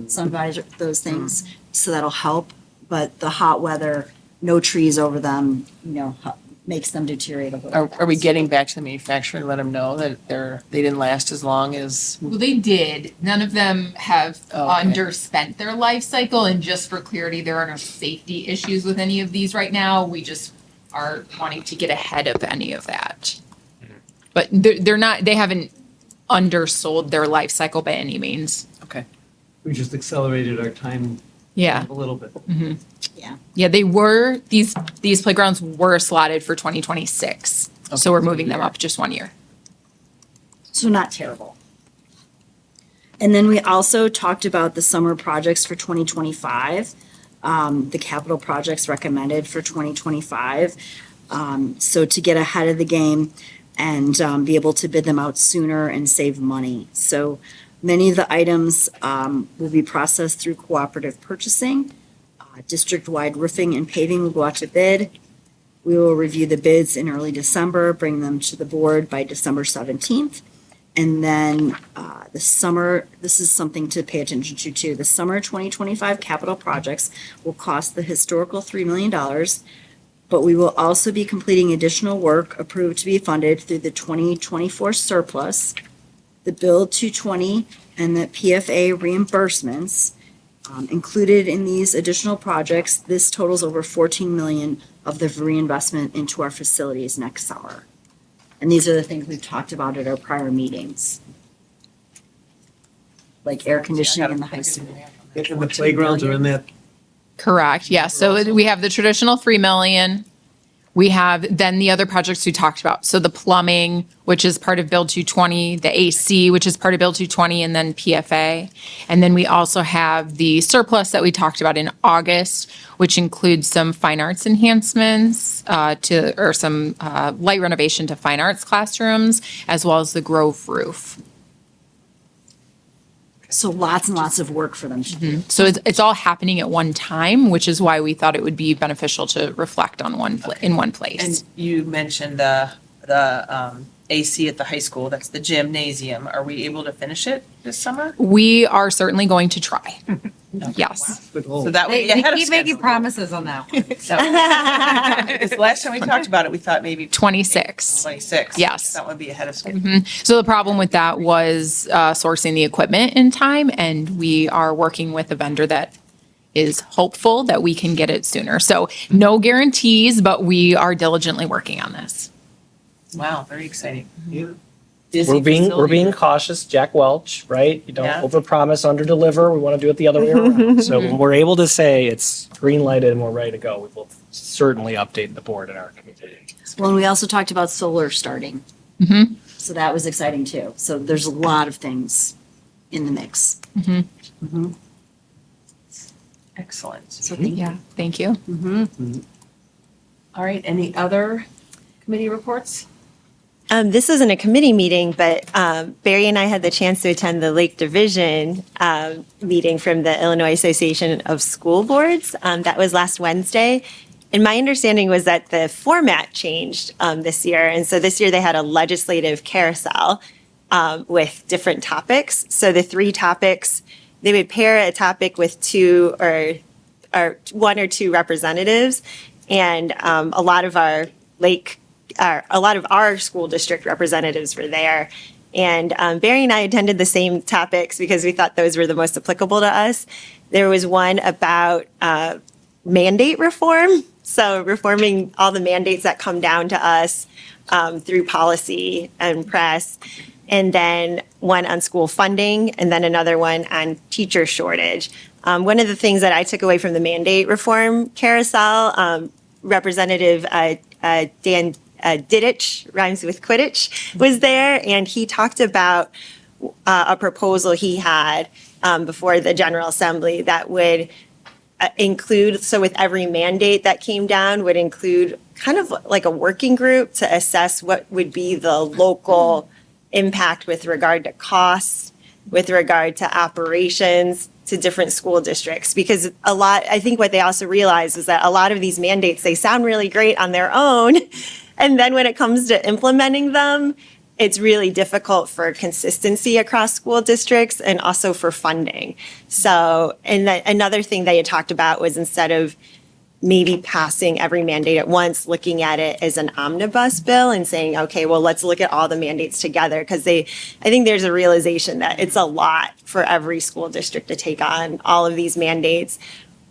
Sun visor, those things, so that'll help. But the hot weather, no trees over them, makes them deteriorate a little. Are we getting back to the manufacturer and let them know that they didn't last as long as? Well, they did. None of them have Oh, okay. underspent their life cycle, and just for clarity, there are no safety issues with any of these right now. We just are wanting to get ahead of any of that. But they haven't undersold their life cycle by any means. Okay. We just accelerated our time Yeah. a little bit. Yeah, these playgrounds were slotted for 2026. So we're moving them up just 1 year. So not terrible. And then we also talked about the summer projects for 2025, the capital projects recommended for 2025. So to get ahead of the game and be able to bid them out sooner and save money. So many of the items will be processed through cooperative purchasing. District-wide roofing and paving will go out to bid. We will review the bids in early December, bring them to the board by December 17th. And then the summer, this is something to pay attention to too. The summer 2025 capital projects will cost the historical $3 million, but we will also be completing additional work approved to be funded through the 2024 surplus, the Bill 220, and the PFA reimbursements. Included in these additional projects, this totals over $14 million of the reinvestment into our facilities next summer. And these are the things we've talked about at our prior meetings. Like air conditioning in the high school. And the playgrounds are in that. Correct, yeah. So we have the traditional 3 million. We have then the other projects we talked about. So the plumbing, which is part of Bill 220, the AC, which is part of Bill 220, and then PFA. And then we also have the surplus that we talked about in August, which includes some fine arts enhancements or some light renovation to fine arts classrooms, as well as the Grove roof. So lots and lots of work for them to do. So it's all happening at one time, which is why we thought it would be beneficial to reflect on in one place. And you mentioned the AC at the high school, that's the gymnasium. Are we able to finish it this summer? We are certainly going to try. Yes. So that would be ahead of schedule. promises on that one. Because last time we talked about it, we thought maybe 26. 26. Yes. That would be ahead of schedule. So the problem with that was sourcing the equipment in time, and we are working with a vendor that is hopeful that we can get it sooner. So no guarantees, but we are diligently working on this. Wow, very exciting. Yeah. Busy We're being facility. cautious, Jack Welch, right? You don't Yeah. overpromise, underdeliver. We want to do it the other way around. So when we're able to say it's green lighted and we're ready to go, we will certainly update the board and our committee. Well, and we also talked about solar starting. Mhm. So that was exciting too. So there's a lot of things in the mix. Excellent. So thank you. Yeah, thank you. All right, any other committee reports? This wasn't a committee meeting, but Barry and I had the chance to attend the Lake Division meeting from the Illinois Association of School Boards. That was last Wednesday. And my understanding was that the format changed this year. And so this year they had a legislative carousel with different topics. So the 3 topics, they would pair a topic with 2 or 1 or 2 representatives. And a lot of our school district representatives were there. And Barry and I attended the same topics because we thought those were the most applicable to us. There was one about mandate reform. So reforming all the mandates that come down to us through policy and press. And then one on school funding, and then another one on teacher shortage. One of the things that I took away from the mandate reform carousel, Representative Dan Diddich, rhymes with Quidditch, was there, and he talked about a proposal he had before the General Assembly that would include, so with every mandate that came down, would include kind of like a working group to assess what would be the local impact with regard to costs, with regard to operations, to different school districts. Because I think what they also realize is that a lot of these mandates, they sound really great on their own. And then when it comes to implementing them, it's really difficult for consistency across school districts and also for funding. So, and another thing they had talked about was instead of maybe passing every mandate at once, looking at it as an omnibus bill and saying, okay, well, let's look at all the mandates together. Because I think there's a realization that it's a lot for every school district to take on all of these mandates.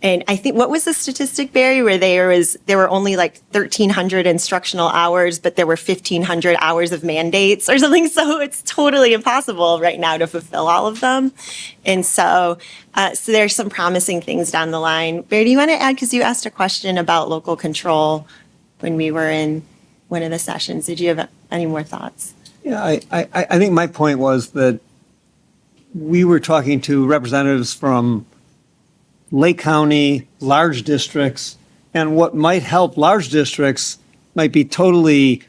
And I think, what was the statistic, Barry, where there were only like 1,300 instructional hours, but there were 1,500 hours of mandates or something. So it's totally impossible right now to fulfill all of them. And so, so there's some promising things down the line. Barry, do you want to add, because you asked a question about local control when we were in one of the sessions. Did you have any more thoughts? Yeah, I think my point was that we were talking to representatives from Lake County, large districts, and what might help large districts might be totally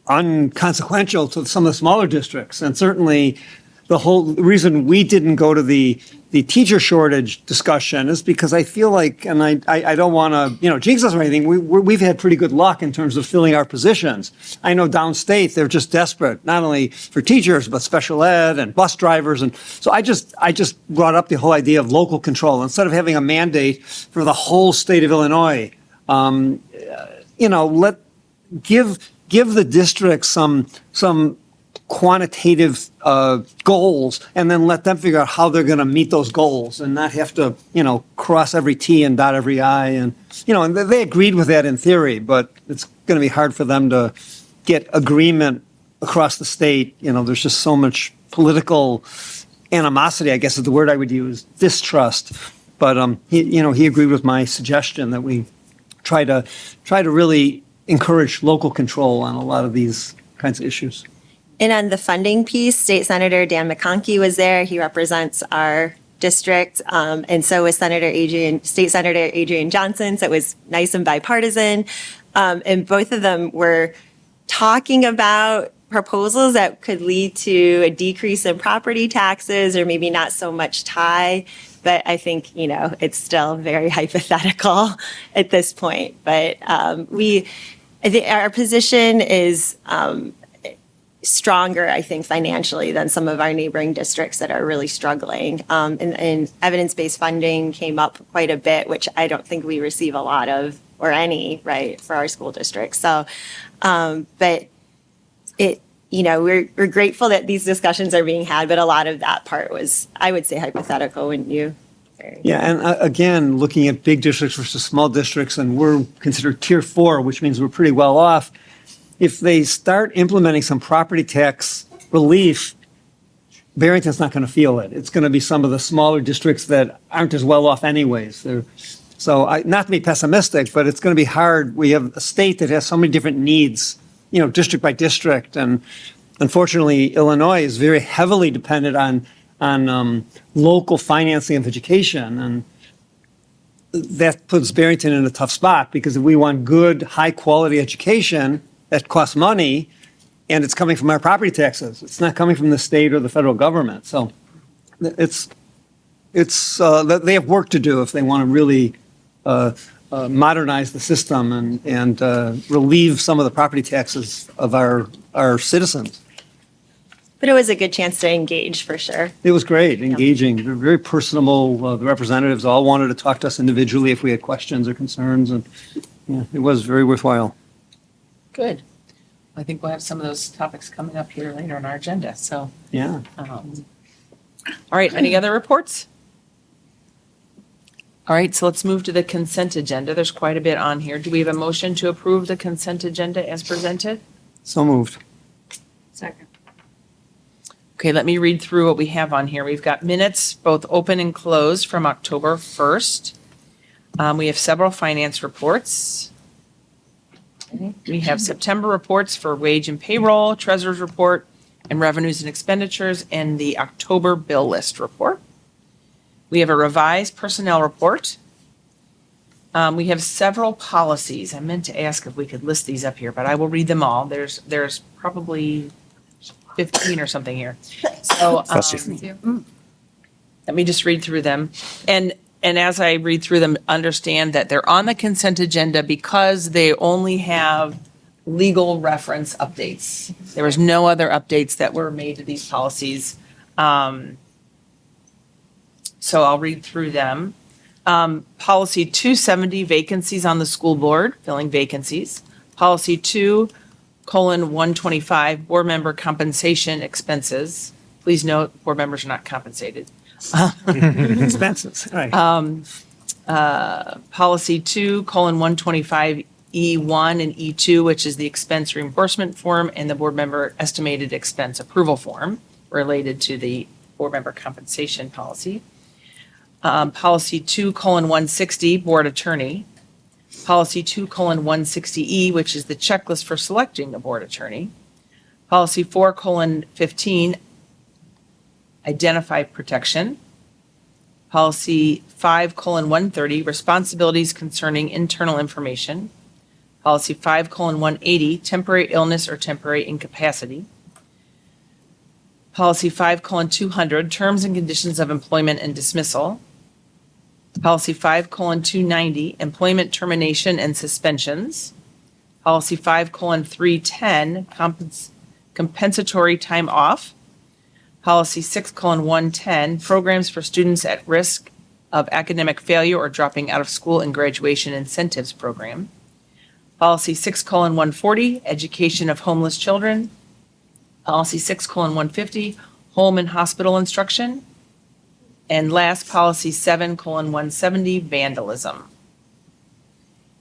unconsequential to some of the smaller districts. And certainly the whole reason we didn't go to the teacher shortage discussion is because I feel like, and I don't want to, jinx us or anything, we've had pretty good luck in terms of filling our positions. I know downstate, they're just desperate, not only for teachers, but special ed and bus drivers. And so I just brought up the whole idea of local control. Instead of having a mandate for the whole state of Illinois, give the district some quantitative goals, and then let them figure out how they're going to meet those goals, and not have to, cross every T and dot every I. And and they agreed with that in theory, but it's going to be hard for them to get agreement across the state. There's just so much political animosity, I guess is the word I would use, distrust. But he agreed with my suggestion that we try to really encourage local control on a lot of these kinds of issues. And on the funding piece, State Senator Dan McConkey was there. He represents our district. And so was State Senator Adrian Johnson. So it was nice and bipartisan. And both of them were talking about proposals that could lead to a decrease in property taxes, or maybe not so much tie. But I think, it's still very hypothetical at this point. But I think our position is stronger, I think, financially than some of our neighboring districts that are really struggling. And evidence-based funding came up quite a bit, which I don't think we receive a lot of, or any, right, for our school districts. So, but we're grateful that these discussions are being had, but a lot of that part was, I would say, hypothetical, wouldn't you? Yeah, and again, looking at big districts versus small districts, and we're considered tier 4, which means we're pretty well off. If they start implementing some property tax relief, Barrington's not going to feel it. It's going to be some of the smaller districts that aren't as well off anyways. Not to be pessimistic, but it's going to be hard. We have a state that has so many different needs, district by district. And unfortunately, Illinois is very heavily dependent on local financing of education. And that puts Barrington in a tough spot, because if we want good, high-quality education that costs money, and it's coming from our property taxes, it's not coming from the state or the federal government. So they have work to do if they want to really modernize the system and relieve some of the property taxes of our citizens. But it was a good chance to engage, for sure. It was great, engaging. They're very personable. The representatives all wanted to talk to us individually if we had questions or concerns, and it was very worthwhile. Good. I think we'll have some of those topics coming up here later on our agenda, so. Yeah. All right, any other reports? All right, so let's move to the consent agenda. There's quite a bit on here. Do we have a motion to approve the consent agenda as presented? So moved. Second. Okay, let me read through what we have on here. We've got minutes, both open and closed, from October 1st. We have several finance reports. We have September reports for wage and payroll, treasurer's report, and revenues and expenditures, and the October bill list report. We have a revised personnel report. We have several policies. I meant to ask if we could list these up here, but I will read them all. There's probably 15 or something here. So let me just read through them. And as I read through them, understand that they're on the consent agenda because they only have legal reference updates. There was no other updates that were made to these policies. So I'll read through them. Policy 270, vacancies on the school board, filling vacancies. Policy 2:125, board member compensation expenses. Please note, board members are not compensated. Expenses, right. Policy 2:125E1 and E2, which is the expense reimbursement form and the board member estimated expense approval form related to the board member compensation policy. Policy 2:160, board attorney. Policy 2:160E, which is the checklist for selecting a board attorney. Policy 4:15, identify protection. Policy 5:130, responsibilities concerning internal information. Policy 5:180, temporary illness or temporary incapacity. Policy 5:200, terms and conditions of employment and dismissal. Policy 5:290, employment termination and suspensions. Policy 5:310, compensatory time off. Policy 6:110, programs for students at risk of academic failure or dropping out of school and graduation incentives program. Policy 6:140, education of homeless children. Policy 6:150, home and hospital instruction. And last, policy 7:170, vandalism.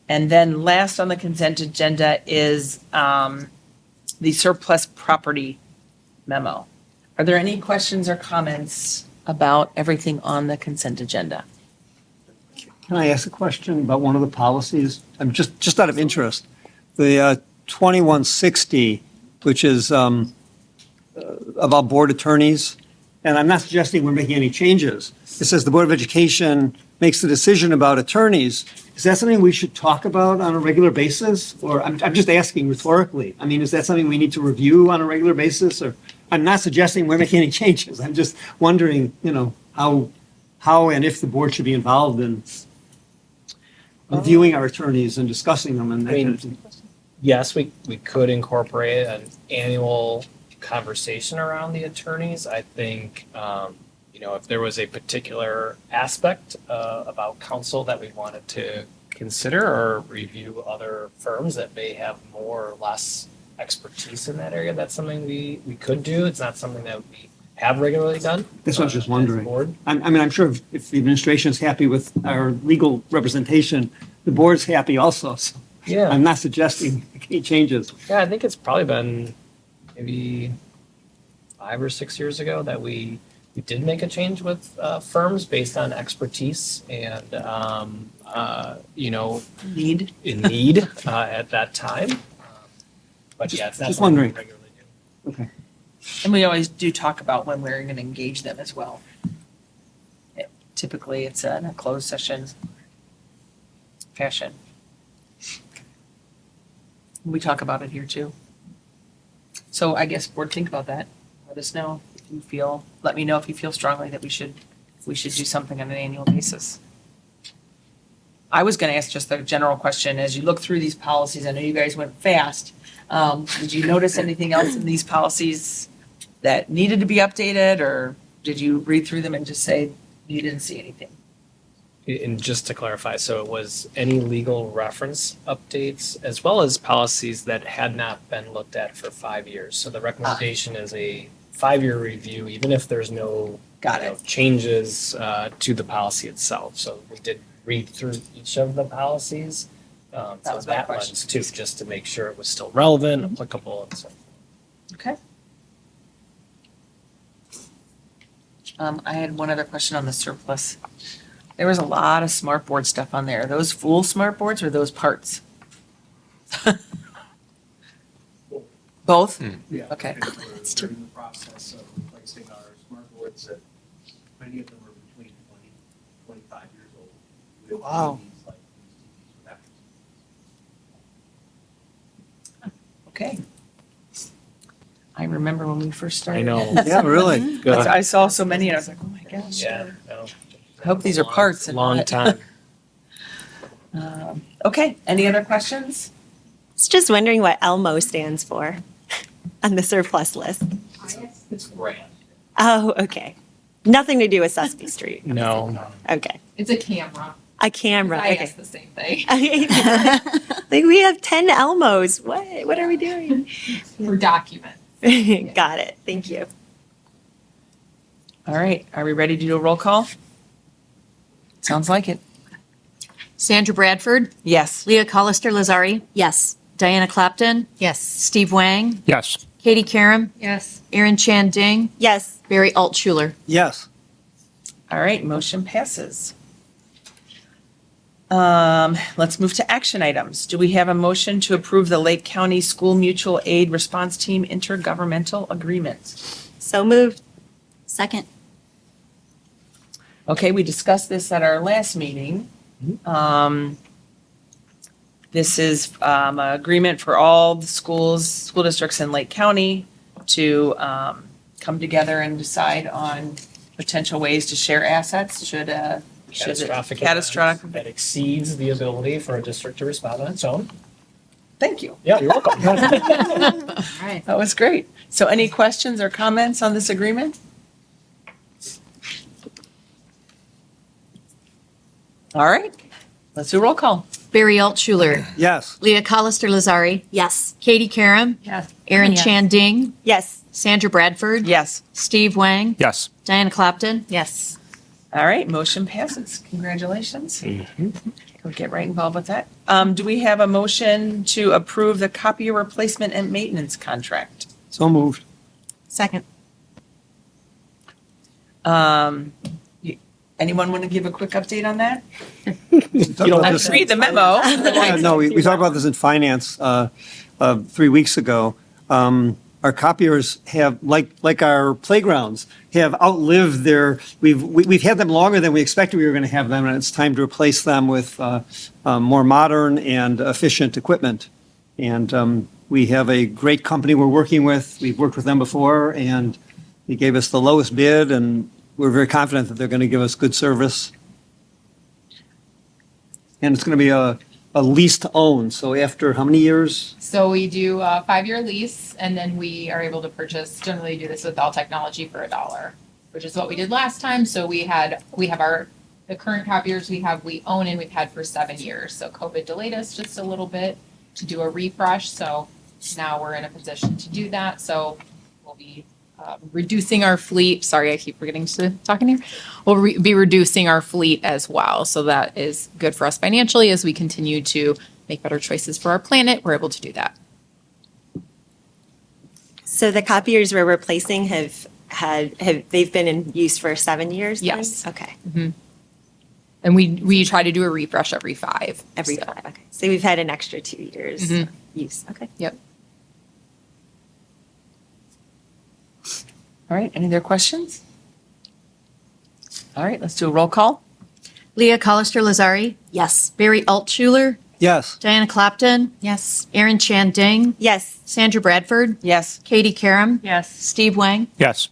And then last on the consent agenda is the surplus property memo. Are there any questions or comments about everything on the consent agenda? Can I ask a question about one of the policies? I'm just out of interest. The 2160, which is about board attorneys, and I'm not suggesting we're making any changes. It says the Board of Education makes the decision about attorneys. Is that something we should talk about on a regular basis? Or I'm just asking rhetorically. I mean, is that something we need to review on a regular basis? Or I'm not suggesting we're making any changes. I'm just wondering, how and if the board should be involved in reviewing our attorneys and discussing them and that kind of thing. Yes, we could incorporate an annual conversation around the attorneys. I think, if there was a particular aspect about counsel that we wanted to consider or review other firms that may have more or less expertise in that area, that's something we could do. It's not something that we have regularly done. That's what I was just as a wondering. board. I'm sure if the administration is happy with our legal representation, the board's happy also. So Yeah. I'm not suggesting any changes. Yeah, I think it's probably been maybe 5 or 6 years ago that we did make a change with firms based on expertise and, Need. in need at that time. But yeah, it's not Just something we wondering. regularly do. Okay. And we always do talk about when we're going to engage them as well. Typically, it's in a closed session fashion. We talk about it here too. So I guess board, think about that. Let us know if you feel, let me know if you feel strongly that we should do something on an annual basis. I was going to ask just a general question. As you look through these policies, I know you guys went fast. Did you notice anything else in these policies that needed to be updated, or did you read through them and just say you didn't see anything? And just to clarify, so it was any legal reference updates as well as policies that had not been looked at for 5 years. So the recommendation is a 5-year review, even if there's no Got it. changes to the policy itself. So we did read through each of the policies. That So was my that question. lens too, just to make sure it was still relevant, applicable, and so. Okay. I had one other question on the surplus. There was a lot of smart board stuff on there. Are those full smart boards or those parts? Both? Yeah. Okay. And we're in the process of replacing our smart boards that many of them are between 20, 25 years old. with Wow. TVs like these TVs with after- Okay. I remember when we first started. I know. Yeah, really. Good. I saw so many and I was like, oh my gosh. Yeah. no. I hope these are parts and Long not- time. Okay, any other questions? I was just wondering what Elmo stands for on the surplus list. It's grand. Oh, okay. Nothing to do with Sesame Street. No. Okay. It's a camera. A camera. I Okay. asked the same thing. Like we have 10 Elmos. What are we doing? For documents. Got it. Thank you. All right, are we ready to do a roll call? Sounds like it. Sandra Bradford, Yes. Leah Colister Lazari, Yes. Diana Clapton, Yes. Steve Wang, Yes. Katie Karam, Yes. Erin Chan Ding, Yes. Barry Altshuler. Yes. All right, motion passes. Let's move to action items. Do we have a motion to approve the Lake County School Mutual Aid Response Team Intergovernmental Agreement? So moved. Second. Okay, we discussed this at our last meeting. This is an agreement for all the school districts in Lake County to come together and decide on potential ways to share assets should Catastrophic. catastrophic. That exceeds the ability for a district to respond on its own. Thank you. Yeah, you're welcome. That was great. So any questions or comments on this agreement? All right, let's do a roll call. Barry Altshuler, Yes. Leah Colister Lazari, Yes. Katie Karam, Yes. Erin Yes. Chan Ding, Yes. Sandra Bradford, Yes. Steve Wang, Yes. Diana Clapton. Yes. All right, motion passes. Congratulations. We'll get right involved with that. Do we have a motion to approve the copier replacement and maintenance contract? So moved. Second. Anyone want to give a quick update on that? You don't Let's read the memo. No, we talked about this in finance 3 weeks ago. Our copiers have, like our playgrounds, have outlived we've had them longer than we expected we were going to have them, and it's time to replace them with more modern and efficient equipment. And we have a great company we're working with. We've worked with them before, and they gave us the lowest bid, and we're very confident that they're going to give us good service. And it's going to be a lease to own. So after how many years? So we do a 5-year lease, and then we are able to purchase, generally do this with all technology for $1, which is what we did last time. So we have the current copiers we own and we've had for 7 years. So COVID delayed us just a little bit to do a refresh. So now we're in a position to do that. So we'll be reducing our fleet. Sorry, I keep forgetting to talk in here. We'll be reducing our fleet as well. So that is good for us financially as we continue to make better choices for our planet. We're able to do that. So the copiers we're replacing they've been in use for 7 years? then? Yes. Okay. And we try to do a refresh every 5. Every So- 5. Okay. So we've had an extra 2 years Mhm. use. Okay. Yep. All right, any other questions? All right, let's do a roll call. Leah Colister Lazari, Yes. Barry Altshuler, Yes. Diana Clapton, Yes. Erin Chan Ding, Yes. Sandra Bradford, Yes. Katie Karam, Yes. Steve Wang. Yes.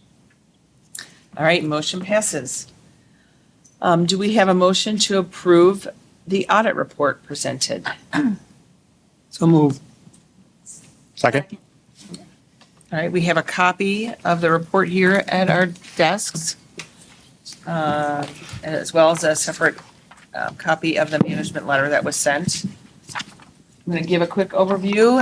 All right, motion passes. Do we have a motion to approve the audit report presented? So moved. Second. All right, we have a copy of the report here at our desks, as well as a separate copy of the management letter that was sent. I'm going to give a quick overview.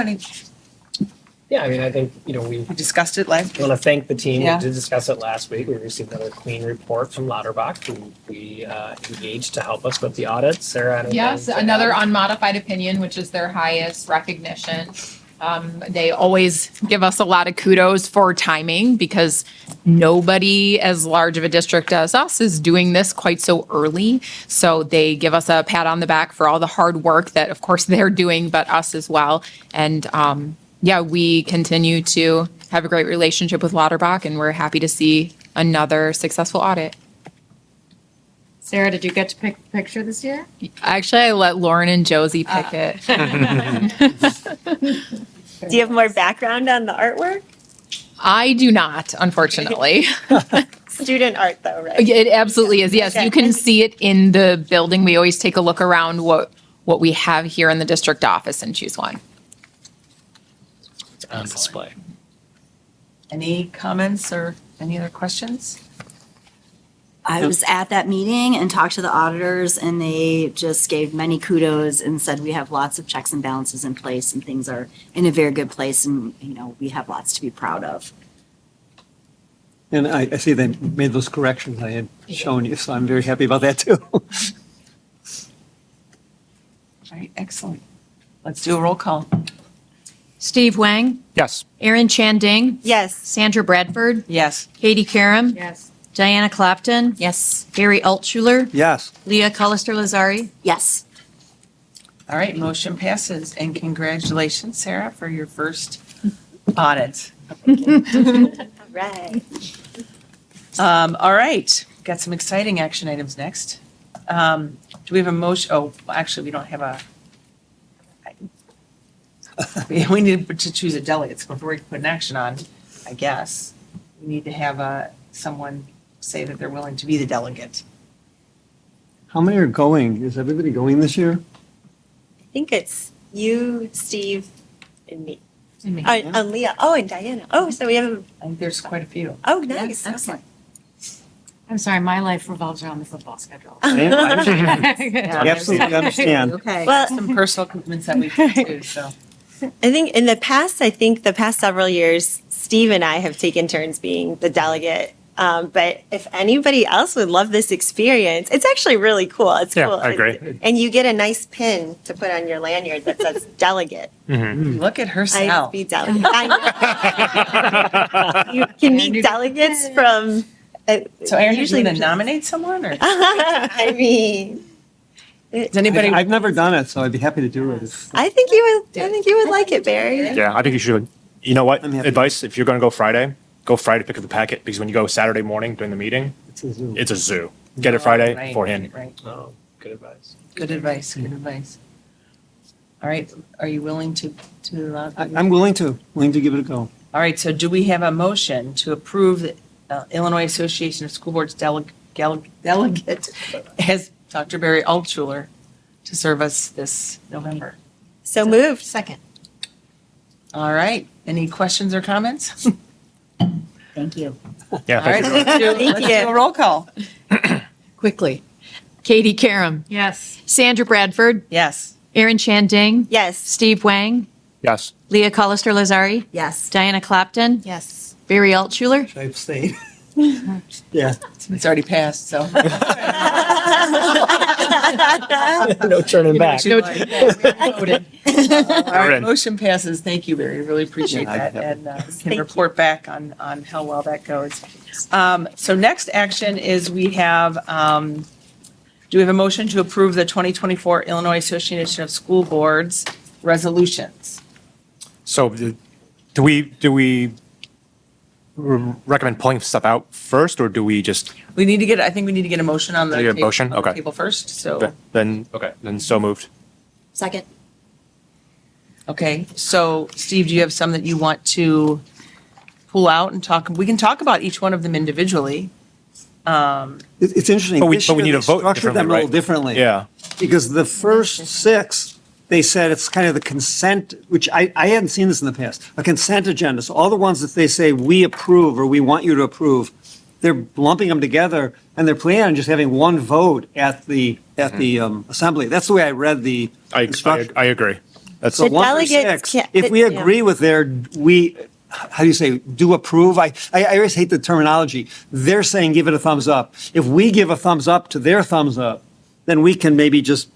Yeah, I mean, I think, we We discussed it last. I want to thank the team. Yeah. We did discuss it last week. We received another clean report from Lauterbach, who we engaged to help us with the audit. Sarah, anything Yes, to add? another unmodified opinion, which is their highest recognition. They always give us a lot of kudos for timing because nobody as large of a district as us is doing this quite so early. So they give us a pat on the back for all the hard work that, of course, they're doing, but us as well. And yeah, we continue to have a great relationship with Lauterbach, and we're happy to see another successful audit. Sarah, did you get to pick the picture this year? Actually, I let Lauren and Josie pick it. Do you have more background on the artwork? I do not, unfortunately. Student art though, right? It absolutely is. Yes, Okay. you can see it in the building. We always take a look around what we have here in the district office and choose one. It's on display. Any comments or any other questions? I was at that meeting and talked to the auditors, and they just gave many kudos and said we have lots of checks and balances in place and things are in a very good place, and we have lots to be proud of. And I see they made those corrections I had shown you, so I'm very happy about that too. All right, excellent. Let's do a roll call. Steve Wang, Yes. Erin Chandang, Yes. Sandra Bradford, Yes. Katie Karam, Yes. Diana Clapton, Yes. Barry Altshuler, Yes. Leah Colister Lazari. Yes. All right, motion passes. And congratulations, Sarah, for your first audit. Right. All right, got some exciting action items next. Do we have a motion? Oh, actually, we don't have a. We need to choose a delegate before we put an action on, I guess. We need to have someone say that they're willing to be the delegate. How many are going? Is everybody going this year? I think it's you, Steve, and me. And me. And Leah. Oh, and Diana. Oh, so we have, I think there's quite a few. oh, nice. Excellent. I'm sorry, my life revolves around the football schedule. Yeah, Absolutely understand. Okay. Well, Some personal commitments that we have too, so. I think in the past, the past several years, Steve and I have taken turns being the delegate. But if anybody else would love this experience, it's actually really cool. It's Yeah, cool. I agree. And you get a nice pin to put on your lanyard that says delegate. Look at her I sell. be delegate. I know. You can meet delegates from. So Aaron, you usually going to nominate someone or? I mean, Does anybody? I've never done it, so I'd be happy to do it. I think you would. I think you would like it, Barry. Yeah, I think you should. You know what? I'm happy. Advice: if you're going to go Friday pick up the packet because when you go Saturday morning during the meeting, It's a Zoom. it's a zoo. Get it Friday Right, beforehand. Right. Oh, good advice. Good advice, good advice. All right, are you willing to? I'm willing to give it a go. All right, so do we have a motion to approve the Illinois Association of School Boards delegate as Dr. Barry Altshuler to serve us this November? So moved. Second. All right, any questions or comments? Thank you. Yeah, All right, thank you. let's do a roll call. Quickly. Katie Karam, Yes. Sandra Bradford, Yes. Erin Chandang, Yes. Steve Wang, Yes. Leah Colister Lazari, Yes. Diana Clapton, Yes. Barry Altshuler. Should I abstain? Yeah. It's already passed, so. No turning back. No, voted. All right, in. motion passes. Thank you, Barry. Really appreciate Yeah, that. And we Thank can you. report back on how well that goes. So next action is we have, do we have a motion to approve the 2024 Illinois Association of School Boards resolutions? So, do we recommend pulling stuff out first, or do we just We need to get, I think we need to get a motion on the Need a table- motion? on the Okay. table first, so. then so moved? Second. Okay, so Steve, do you have some that you want to pull out and talk? We can talk about each one of them individually. It's interesting. But we This need year to they vote structured them a little differently. Yeah. Because the first six, they said it's kind of the consent, which I hadn't seen this in the past, a consent agenda. So all the ones that they say we approve or we want you to approve, they're lumping them together and they're planning on just having one vote at the assembly. That's the way I read the instruction. I agree. That's So The one through delegates six, can't- if we yeah. agree with how do you say, do approve? I always hate the terminology. They're saying give it a thumbs up. If we give a thumbs up to their thumbs up, then we can maybe just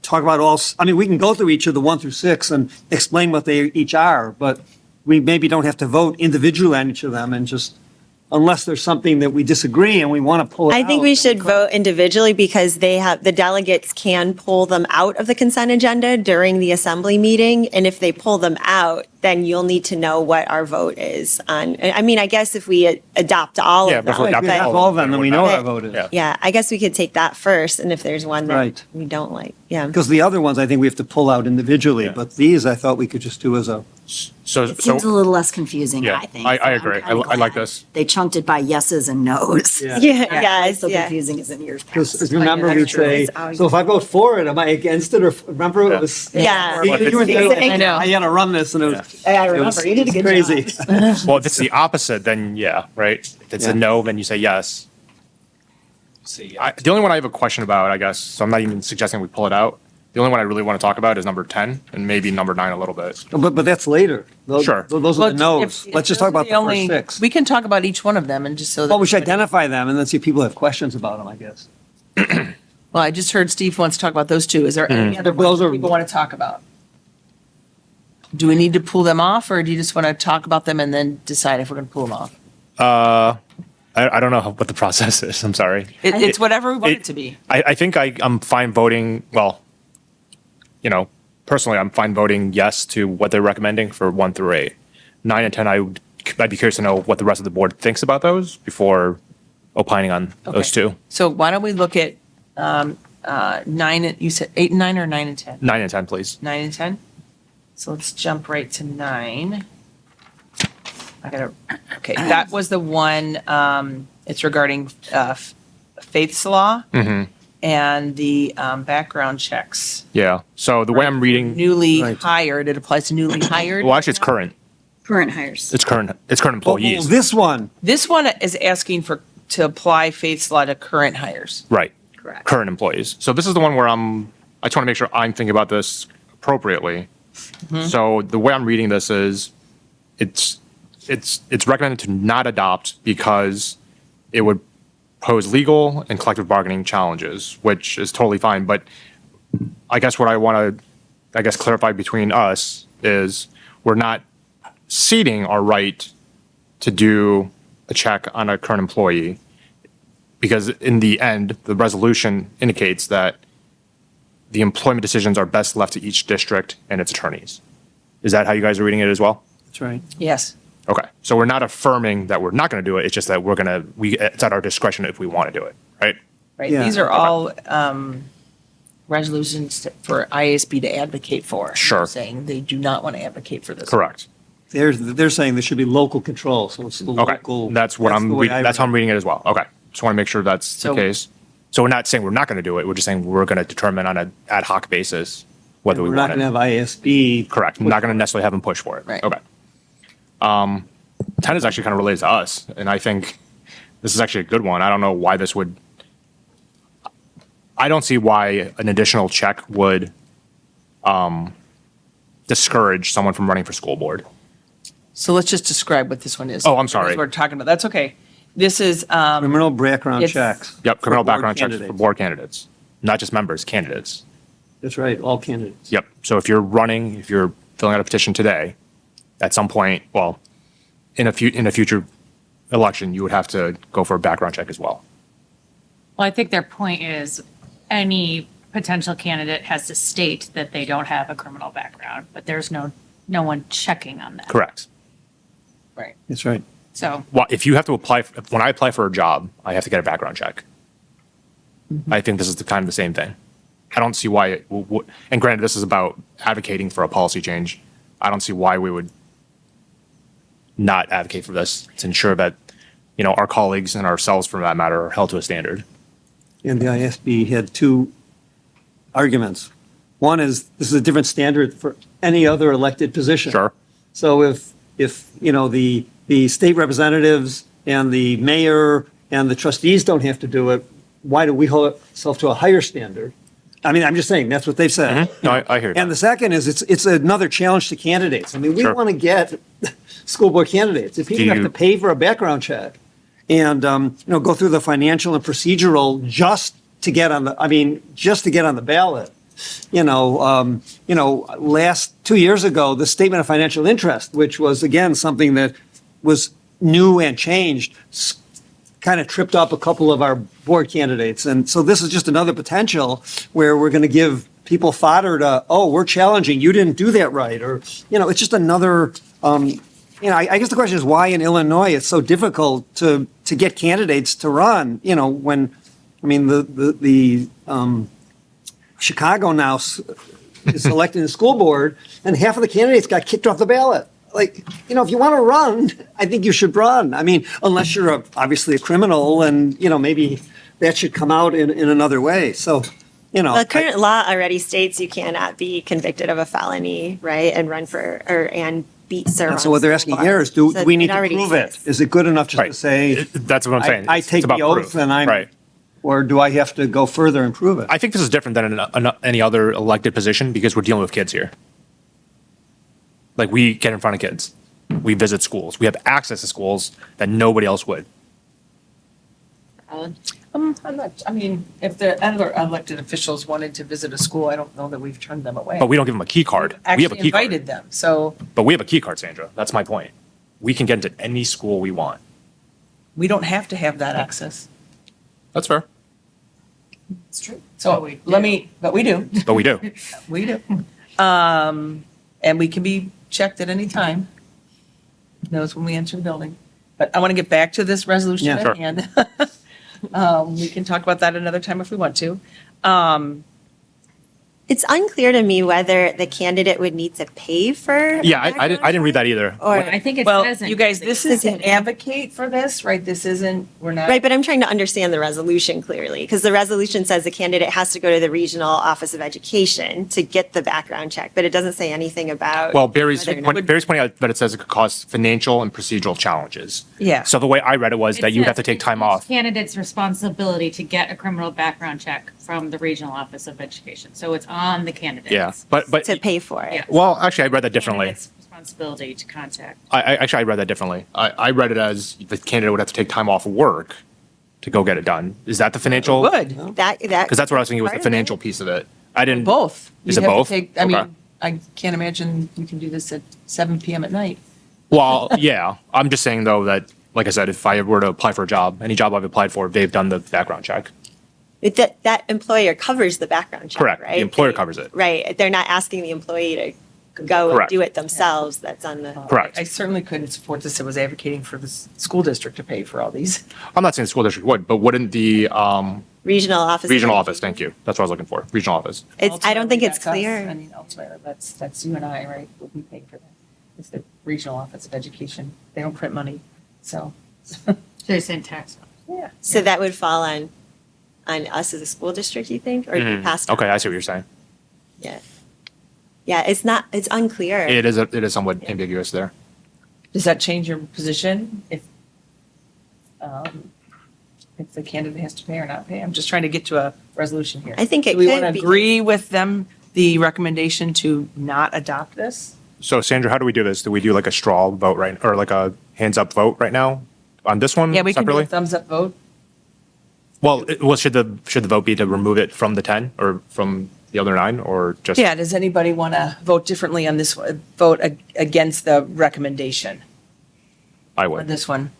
talk about we can go through each of the 1 through 6 and explain what they each are, but we maybe don't have to vote individually on each of them and just, unless there's something that we disagree and we want to pull it out. I think we should vote individually because the delegates can pull them out of the consent agenda during the assembly meeting. And if they pull them out, then you'll need to know what our vote is on. I mean, I guess if we adopt all Yeah, of them. before Right, adopting we have all all of of them, then we know what our vote is. Yeah. Yeah, I guess we could take that first. And if there's one that Right. we don't like, yeah. Because the other ones, I think we have to pull out individually, Yeah. but these I thought we could just do as a, So, It seems a little less confusing, yeah, I think. I So I'm- agree. I'm I like glad this. They chunked it by yeses and nos. Yeah. Yeah, Not yes, so yeah. confusing as in years because past. remember we'd say, so if I vote for it, am I against it or, remember it was. Yeah. You were I know. I had to run this and it was. I it remember, was- you did a it good was job. Crazy. Well, if it's the opposite, then yeah, right? If it's Yeah. a no, then you say yes. See, The only one I have a question about, I guess, so I'm not even suggesting we pull it out. The only one I really want to talk about is number 10 and maybe number 9 a little bit. But that's later. Sure. Those are the no's. Let's just talk about the only- first 6. We can talk about each one of them and just so that. Well, we should identify them and then see if people have questions about them, I guess. Well, I just heard Steve wants to talk about those two. Is there any other ones people want to talk about? Do we need to pull them off, or do you just want to talk about them and then decide if we're going to pull them off? I don't know what the process is. I'm sorry. It's whatever we want it to be. I think I'm fine voting, well, personally, I'm fine voting yes to what they're recommending for 1 through 8. 9 and 10, I'd be curious to know what the rest of the board thinks about those before opining on those two. So why don't we look at 9, you said 8 and 9 or 9 and 10? 9 and 10, please. 9 and 10? So let's jump right to 9. Okay, that was the one, it's regarding Faith's Law and the background checks. Yeah. So the way I'm reading, Newly hired, it applies to newly hired. well, actually, it's current. Current hires. It's current employees. This one, This one is asking to apply Faith's Law to current hires. Right. Correct. Current employees. So this is the one where I just want to make sure I'm thinking about this appropriately. So the way I'm reading this is it's recommended to not adopt because it would pose legal and collective bargaining challenges, which is totally fine. But I guess what I want to, clarify between us is we're not ceding our right to do a check on a current employee, because in the end, the resolution indicates that the employment decisions are best left to each district and its attorneys. Is that how you guys are reading it as well? that's right. Yes. Okay, so we're not affirming that we're not going to do it. It's just that it's at our discretion if we want to do it, right? Right, Yeah. these are all resolutions for IASB to advocate for. Sure. Saying they do not want to advocate for this. Correct. They're saying there should be local control, so it's the Okay, local. that's the way I that's how I'm read reading it as well. Okay, just want to make sure that's the So- case. So we're not saying we're not going to do it. We're just saying we're going to determine on an ad hoc basis whether we We're not want going it. to have ISB. Correct. Not going to necessarily have them push for it. Right. Okay. 10 is actually kind of related to us, and I think this is actually a good one. I don't know why this would. I don't see why an additional check would discourage someone from running for school board. So let's just describe what this one is. Oh, I'm sorry. That's what we're talking about. That's okay. This is, Criminal background It's- checks. Yep, criminal For board background checks for candidates. board candidates, not just members, candidates. That's right, all candidates. Yep. So if you're filling out a petition today, at some point, well, in a future election, you would have to go for a background check as well. Well, I think their point is any potential candidate has to state that they don't have a criminal background, but there's no one checking on that. Correct. right. That's right. So Well, if you have to apply, when I apply for a job, I have to get a background check. I think this is kind of the same thing. I don't see why it, and granted, this is about advocating for a policy change. I don't see why we would not advocate for this to ensure that, our colleagues and ourselves, for that matter, are held to a standard. And the ISB had 2 arguments. One is, this is a different standard for any other elected position. Sure. So if the state representatives and the mayor and the trustees don't have to do it, why do we hold ourselves to a higher standard? I mean, I'm just saying, that's what they've said. No, I hear And that. the second is, it's another challenge to candidates. I mean, we Sure. want to get school board candidates. If people Do have you- to pay for a background check and, go through the financial and procedural just to get on the ballot, last 2 years ago, the statement of financial interest, which was again, something that was new and changed, kind of tripped up a couple of our board candidates. And so this is just another potential where we're going to give people fodder to, oh, we're challenging, you didn't do that right. Or, it's just another, I guess the question is why in Illinois it's so difficult to get candidates to run, when, Chicago now is electing the school board and half of the candidates got kicked off the ballot. Like, if you want to run, I think you should run. I mean, unless you're obviously a criminal and, maybe that should come out in another way. So, The current law already states you cannot be convicted of a felony, right, and run and serve. and so what they're asking here is, do So we need it to already prove it? exists. Is it good enough just to Right. say, That's what I'm saying. I It's take about the oath proof. and I'm, Right. Or do I have to go further and prove it? I think this is different than any other elected position because we're dealing with kids here. Like we get in front of kids. We visit schools. We have access to schools that nobody else would. I'm not, I mean, if the other elected officials wanted to visit a school, I don't know that we've turned them away. But we don't give them a key card. We have a Actually key card. invited them, so But we have a key card, Sandra. That's my point. We can get into any school we want. we don't have to have that access. That's fair. It's true. So but we do. But we do. We do. And we can be checked at any time. Knows when we enter the building. But I want to get back to this resolution Yeah. at Sure. hand. We can talk about that another time if we want to. It's unclear to me whether the candidate would need to pay for. Yeah, I didn't read that either. Or, I think it Well, says. you guys, this is an advocate for this, right? This isn't, we're not. right, but I'm trying to understand the resolution clearly, because the resolution says the candidate has to go to the regional office of education to get the background check, but it doesn't say anything about. Well, Barry's whether or not- pointing out that it says it could cause financial and procedural challenges. Yeah. So the way I read it was that you have to take time off. Candidate's responsibility to get a criminal background check from the regional office of education. So it's on the candidate. Yeah, but To pay for it. Yeah. well, actually, I read that differently. Candidate's responsibility to contact. I read that differently. I read it as the candidate would have to take time off work to go get it done. Is that the financial? Good. That. Because that's what I was thinking was part the of it. financial piece of it. I didn't. Both. Is You'd it have to both? take- I Okay. mean, I can't imagine you can do this at 7 PM at night. Well, yeah. I'm just saying though that, like I said, if I were to apply for a job, any job I've applied for, they've done the background check. That employer covers the background check, Correct. right? The employer covers it. Right, they're not asking the employee to go and Correct. do it themselves, that's on the. Correct. I certainly couldn't support this. I was advocating for the school district to pay for all these. I'm not saying the school district would, but wouldn't the Regional office. of regional education. office? Thank you. That's what I was looking for. Regional office. I don't think Ultimately, it's that's us. clear. I mean, ultimately, that's you and I, right? We'll be paying for that. It's the regional office of education. They don't print money, so. So you're saying tax. Yeah. So that would fall on us as a school district, you think, or be passed on? Okay, I see what you're saying. Yeah. Yeah, it's unclear. It is somewhat ambiguous there. Does that change your position if the candidate has to pay or not pay? I'm just trying to get to a resolution here. I think it Do we want to could, because- agree with them, the recommendation to not adopt this? So Sandra, how do we do this? Do we do like a straw vote right, or like a hands up vote right now on this one Yeah, we can do separately? a thumbs up vote. Well, should the vote be to remove it from the 10 or from the other 9 or just? Yeah, does anybody want to vote differently on this, vote against the recommendation I on would. this one?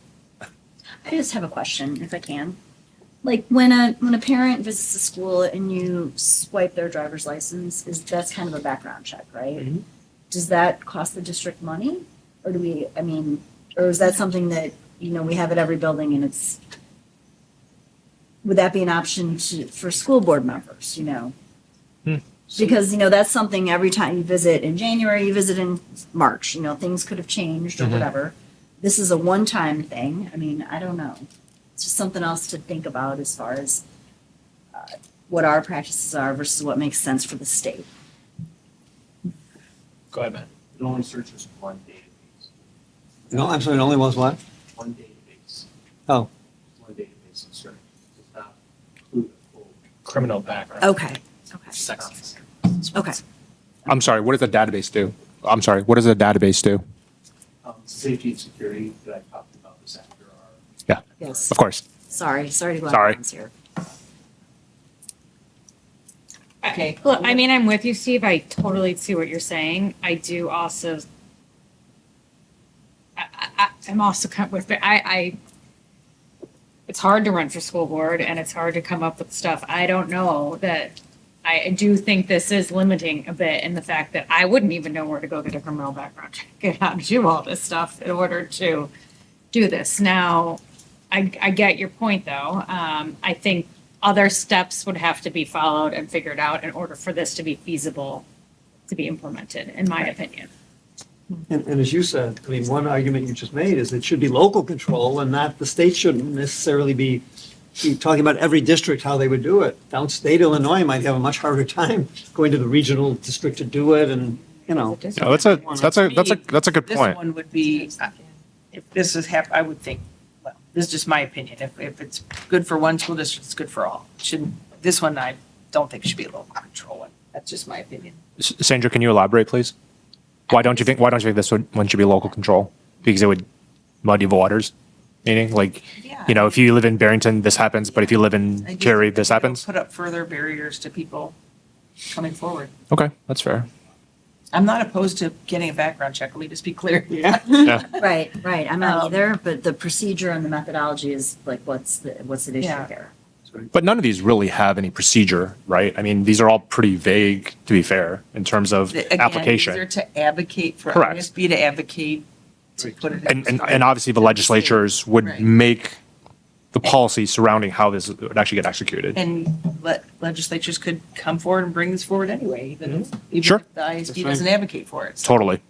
I just have a question, if I can. Like when a parent visits a school and you swipe their driver's license, that's kind of a background check, right? Mhm. Does that cost the district money, or or is that something that we have at every building and it's? Would that be an option for school board members? Because that's something every time you visit in January, you visit in March. Things could have changed or whatever. This is a one-time thing. I mean, I don't know. It's just something else to think about as far as what our practices are versus what makes sense for the state. Go ahead, man. It only searches one database. No, I'm sorry, it only was what? One database. Oh. One database of search. Does not include the full Criminal background. Okay. sex. Okay. I'm sorry, what does the database do? I'm sorry, what does the database do? Safety and security that I talked about this after our. Yeah, Yes. of course. Sorry to go out Sorry. of bounds here. Okay. Look, I mean, I'm with you, Steve. I totally see what you're saying. I do also. I'm also kind of with. It's hard to run for school board, and it's hard to come up with stuff. I don't know that. I do think this is limiting a bit in the fact that I wouldn't even know where to go get a criminal background check and how to do all this stuff in order to do this. Now, I get your point, though. I think other steps would have to be followed and figured out in order for this to be feasible to be implemented, in my opinion. And as you said, I mean, one argument you just made is it should be local control and not the state shouldn't necessarily be talking about every district, how they would do it. Downstate Illinois might have a much harder time going to the regional district to do it and, No, that's a good This point. one would be, if this is I would think, well, This is just my opinion. If it's good for one school district, it's good for all. Shouldn't, this one, I don't think should be a local control one. That's just my opinion. Sandra, can you elaborate, please? Why don't you think this one should be local control? Because it would muddy the waters? Meaning, like, you know, if you live in Barrington, this happens, but if you live in Cary, this happens? Put up further barriers to people coming forward. Okay, that's fair. I'm not opposed to getting a background check. Let me just be clear. Yeah. Right, I'm not either, but the procedure and the methodology is like, what's the issue Yeah. here? But none of these really have any procedure, right? I mean, these are all pretty vague, to be fair, in terms of Again, application. these are to advocate for Correct. ISB, to advocate, to put it. And obviously the legislatures would Right. make the policy surrounding how this would actually get executed. And legislatures could come forward and bring this forward anyway, even Sure. if the ISB doesn't advocate for it. So Totally.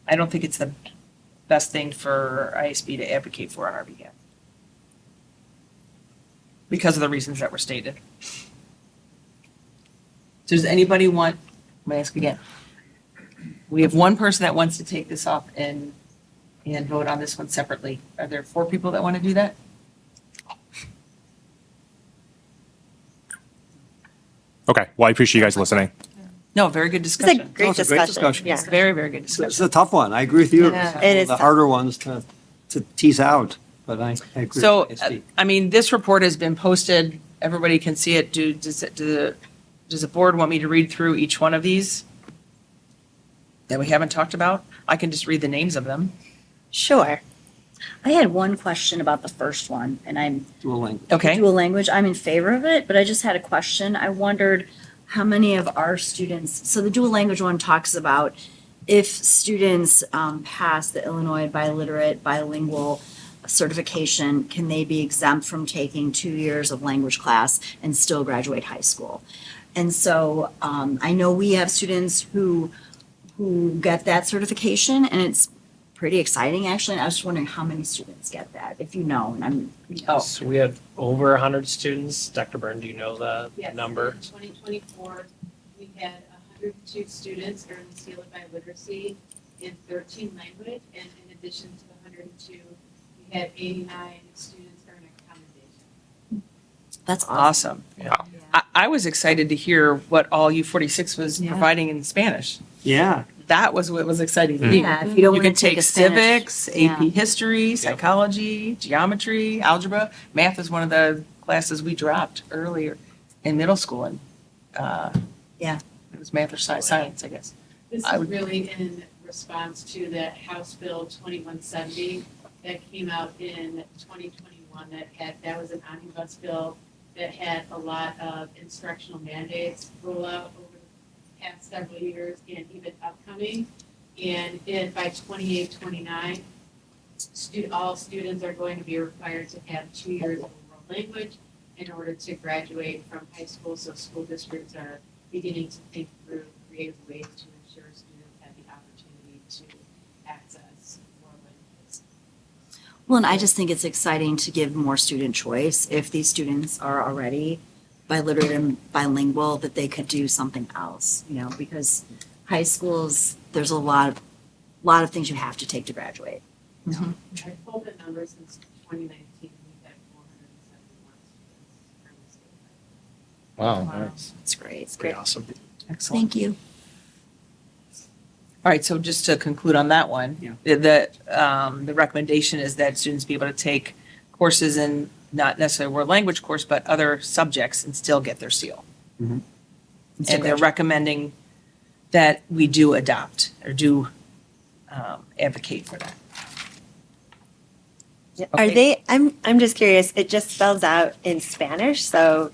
I don't think it's the best thing for ISB to advocate for on our behalf. Because of the reasons that were stated. Does anybody want, I'm gonna ask again. We have one person that wants to take this off and vote on this one separately. Are there 4 people that want to do that? Okay, well, I appreciate you guys listening. No, very good It's a discussion. great it's a great discussion. discussion. Yeah. It's very, very good It's discussion. a tough one. I agree with you. Yeah. It is The tough. harder ones to tease out, but I agree. So, with ISB. I mean, this report has been posted, everybody can see it. Does the board want me to read through each one of these that we haven't talked about? I can just read the names of them. Sure. I had one question about the first one, and I'm Dual language. Okay. dual language. I'm in favor of it, but I just had a question. I wondered how many of our students, so the dual language one talks about if students pass the Illinois bilingual certification, can they be exempt from taking 2 years of language class and still graduate high school? And so I know we have students who get that certification, and it's pretty exciting, actually. And I was just wondering how many students get that, if you know, and I'm. So we had over 100 students. Dr. Byrne, do you know the Yes, number? in 2024, we had 102 students earn the seal of biliteracy in 13 language, and in addition to the 102, we had 89 students earn a commendation. That's awesome. Awesome. I was excited to hear what all U46 was providing in Spanish. Yeah. That was what was exciting to me. Yeah, if you don't You want could to take take a Spanish. civics, Yeah. AP history, psychology, geometry, algebra. Math is one of the classes we dropped earlier in middle school, and Yeah. it was math or science, I guess. This I is would- really in response to that House Bill 2170 that came out in 2021 that was an omnibus bill that had a lot of instructional mandates roll out over the past several years and even upcoming. And by 28, 29, all students are going to be required to have 2 years of a world language in order to graduate from high school. So school districts are beginning to think through creative ways to ensure students have the opportunity to access world languages. Well, and I just think it's exciting to give more student choice. If these students are already biliterate and bilingual, that they could do something else, because high schools, there's a lot of things you have to take to graduate. I pulled the numbers since 2019, we've had 471 students from the state. Wow. Nice. That's great. It's pretty awesome. Excellent. Thank you. All right, so just to conclude on that one, the recommendation is that students be able to take courses in not necessarily a world language course, but other subjects and still get their seal. Mhm. And they're recommending that we do adopt or do advocate for that. Are Okay. they, I'm just curious, it just spells out in Spanish, so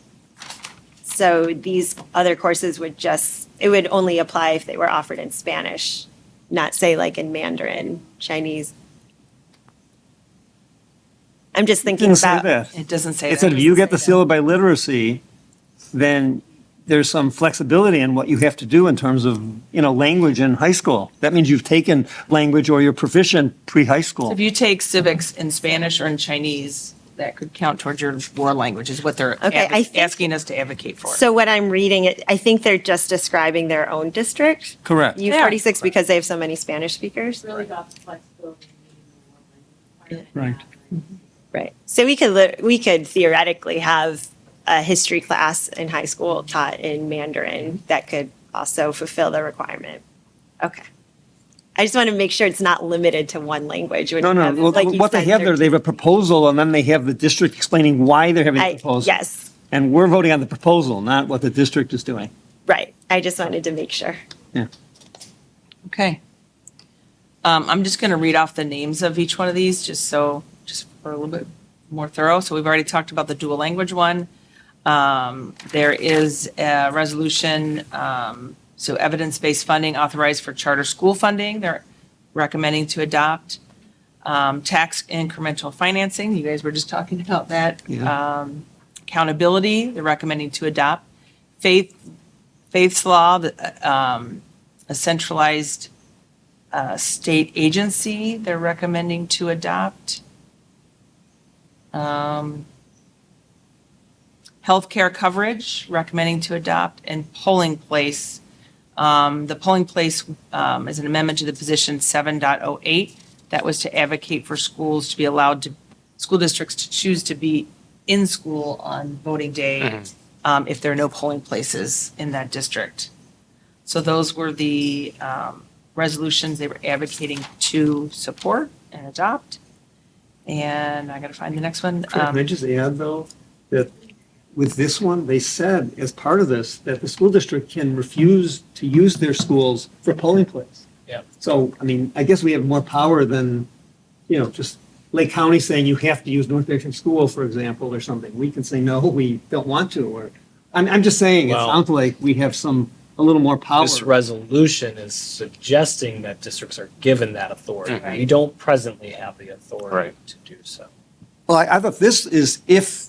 these other courses it would only apply if they were offered in Spanish, not say like in Mandarin, Chinese. I'm just thinking Didn't say about. that. It doesn't say It said that. if you get the seal of biliteracy, then there's some flexibility in what you have to do in terms of, language in high school. That means you've taken language or you're proficient pre-high So school. if you take civics in Spanish or in Chinese, that could count towards your world language is what they're Okay, I think- asking us to advocate for. So what I'm reading, I think they're just describing their own district, Correct. U46, because they have so many Spanish speakers. It's really about the flexibility in meeting the world language. Right. Right. So we could theoretically have a history class in high school taught in Mandarin that could also fulfill the requirement. Okay. I just want to make sure it's not limited to one language. when No, you no, have, well, like you what they said, have there, they have a 13. proposal and then they have the district explaining why they're having a proposal. Yes, And we're voting on the proposal, not what the district is doing. right. I just wanted to make sure. Okay. I'm just going to read off the names of each one of these, just for a little bit more thorough. So we've already talked about the dual language one. There is a resolution, so evidence-based funding authorized for charter school funding, they're recommending to adopt. Tax incremental financing, you guys were just talking about that. Yeah. Accountability, they're recommending to adopt. Faith's law, a centralized state agency, they're recommending to adopt. Healthcare coverage, recommending to adopt, and polling place. The polling place is an amendment to the position 7.08. That was to advocate for schools to be allowed to, school districts to choose to be in school on voting day if there are no polling places in that district. So those were the resolutions they were advocating to support and adopt. And I got to find the next one. Can I just add, though, that with this one, they said, as part of this, that the school district can refuse to use their schools for polling place. Yeah. So, I mean, I guess we have more power than, just Lake County saying you have to use North Barrington School, for example, or something. We can say, no, we don't want to, or, I'm just saying, it Well- sounds like we have a little more power. This resolution is suggesting that districts are given that authority. Mhm. We don't presently have the authority Right. to do so. Well, I thought this is if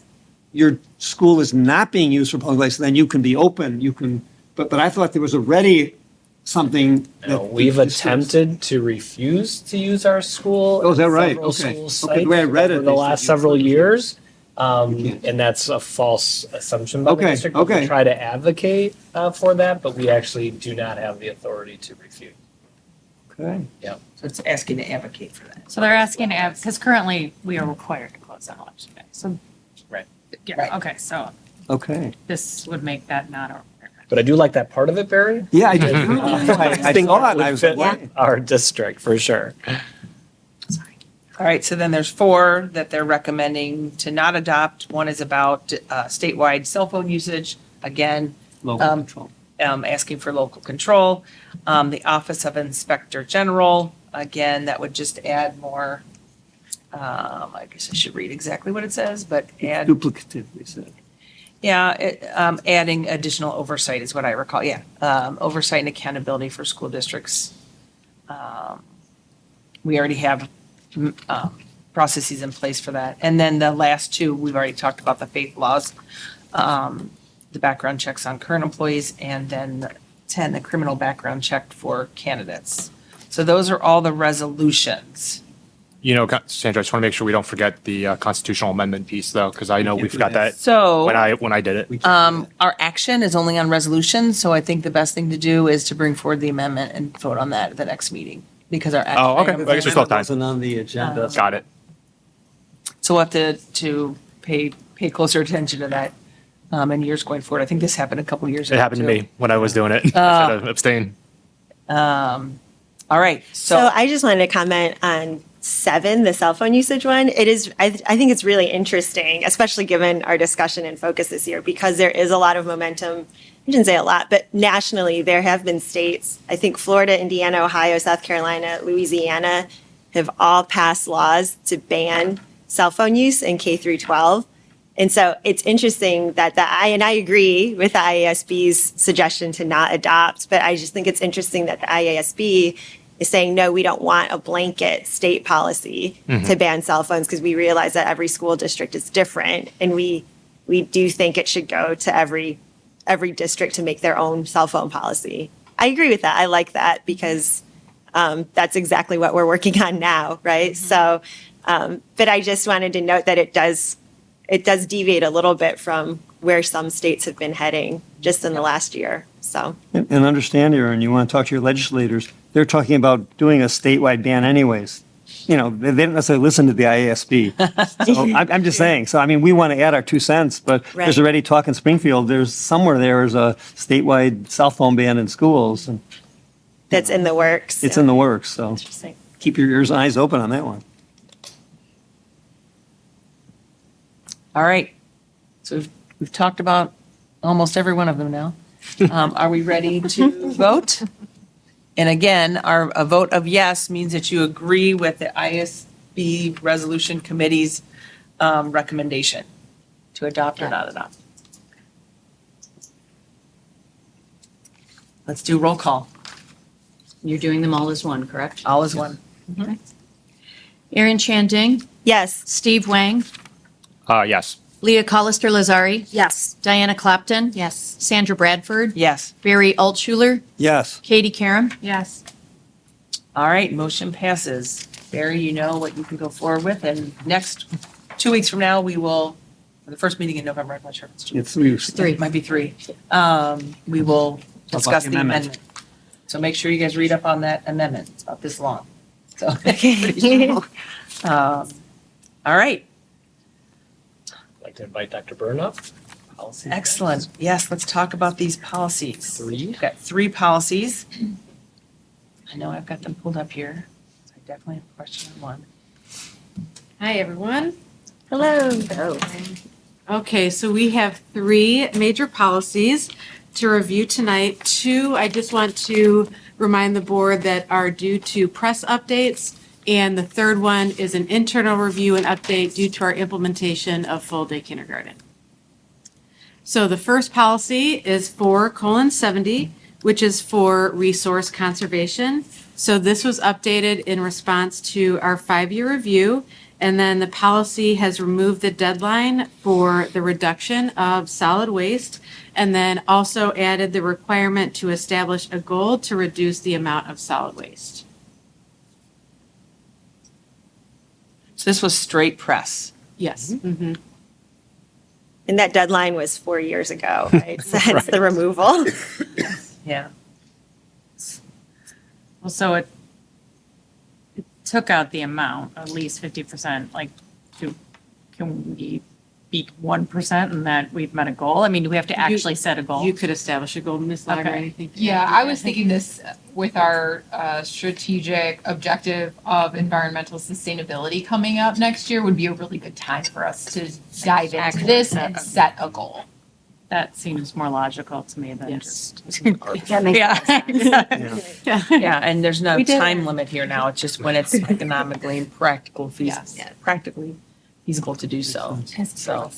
your school is not being used for polling place, then you can be open, but I thought there was already something No, that. we've attempted to refuse to use our school. Oh, is that right? several Okay. school Okay, the way I sites read it, over they the said last you several couldn't. years. can't. And that's a false assumption by the Okay, district. But we okay. try to advocate for that, but we actually do not have the authority to refuse. Okay. So it's asking to advocate for that. So they're asking, because currently we are required to close on election day. So, Right. yeah, Right. okay, so Okay. this would make that not a requirement. But I do like that part of it, Barry. Yeah, I did. I I think saw that it, I would was fit like, our district for sure. All right, so then there's 4 that they're recommending to not adopt. One is about statewide cell phone usage. Again, local control. asking for local control. The Office of Inspector General, again, that would just add more, I guess I should read exactly what it says, but add, Duplicative, they said. adding additional oversight is what I recall, yeah. Oversight and accountability for school districts. We already have processes in place for that. And then the last 2, we've already talked about the faith laws, the background checks on current employees, and then 10, the criminal background check for candidates. So those are all the resolutions. Sandra, I just want to make sure we don't forget the constitutional amendment piece, though, because I know we forgot that So when I did it. our action is only on resolutions, so I think the best thing to do is to bring forward the amendment and vote on that at the next meeting, because our action. Oh, okay. item is I guess we still have time. Wasn't on the agenda. Got it. So we'll have to pay closer attention to that in years going forward. I think this happened a couple years It ago. happened to too. me when I was doing it. I should have abstained. All right, So I just wanted to comment on 7, the cell phone usage one. It is, I think it's really interesting, especially given our discussion and focus this year, because there is a lot of momentum. I shouldn't say a lot, but nationally, there have been states, I think Florida, Indiana, Ohio, South Carolina, Louisiana, have all passed laws to ban cell phone use in K through 12. And so it's interesting that and I agree with the IASB's suggestion to not adopt, but I just think it's interesting that the IASB is saying, no, we don't want a blanket state policy to ban cell phones, because we realize that every school district is different. And we do think it should go to every district to make their own cell phone policy. I agree with that. I like that, because that's exactly what we're working on now, right? So, but I just wanted to note that it does deviate a little bit from where some states have been heading just in the last year, so. And understand, Aaron, you want to talk to your legislators, they're talking about doing a statewide ban anyways. they didn't necessarily listen to the IASB. So I'm just saying, so I mean, we want to add our 2 cents, but there's Right. already talk in Springfield, there's somewhere there's a statewide cell phone ban in schools, and That's in the works. it's in the works, so Interesting. keep your ears and eyes open on that one. All right. So we've talked about almost every one of them now. Are we ready to vote? And again, a vote of yes means that you agree with the ISB Resolution Committee's recommendation to adopt or not adopt. Let's do roll call. You're doing them all as one, correct? All is one. Erin Chandang, Yes. Steve Wang, Yes. Leah Colister Lazari, Yes. Diana Clapton, Yes. Sandra Bradford, Yes. Barry Altshuler, Yes. Katie Karam. Yes. All right, motion passes. Barry, you know what you can go forward with, and next, 2 weeks from now, we will, the first meeting in November, I'm not sure if it's 2. It's 3 weeks. It might be 3. We will discuss the the amendment? amendment. So make sure you guys read up on that amendment. It's about this long. So, all right, I'd like to invite Dr. Byrne up. Policy. excellent. Yes, let's talk about these policies. 3. We've got 3 policies. I know I've got them pulled up here. So I definitely have a question on one. Hi, everyone. Hello. Okay, so we have 3 major policies to review tonight. 2, I just want to remind the board that are due to press updates. And the third one is an internal review and update due to our implementation of full-day kindergarten. So the first policy is 4:70, which is for resource conservation. So this was updated in response to our 5-year review. And then the policy has removed the deadline for the reduction of solid waste, and then also added the requirement to establish a goal to reduce the amount of solid waste. So this was straight press. Yes. And that deadline was 4 years ago, right? Since the removal. Yeah. Well, so it took out the amount, at least 50%, like, can we beat 1% and that we've met a goal? I mean, do we have to actually set a goal? You could establish a goal, Ms. Lager, Okay. anything? Yeah, I was thinking this with our strategic objective of environmental sustainability coming up next year would be a really good time for us to dive into this and set a goal. That seems more logical to me than Yes. just. That makes Yeah, and there's no We did. time limit here now. It's just when it's economically and practical Yes. practically feasible to do so. So,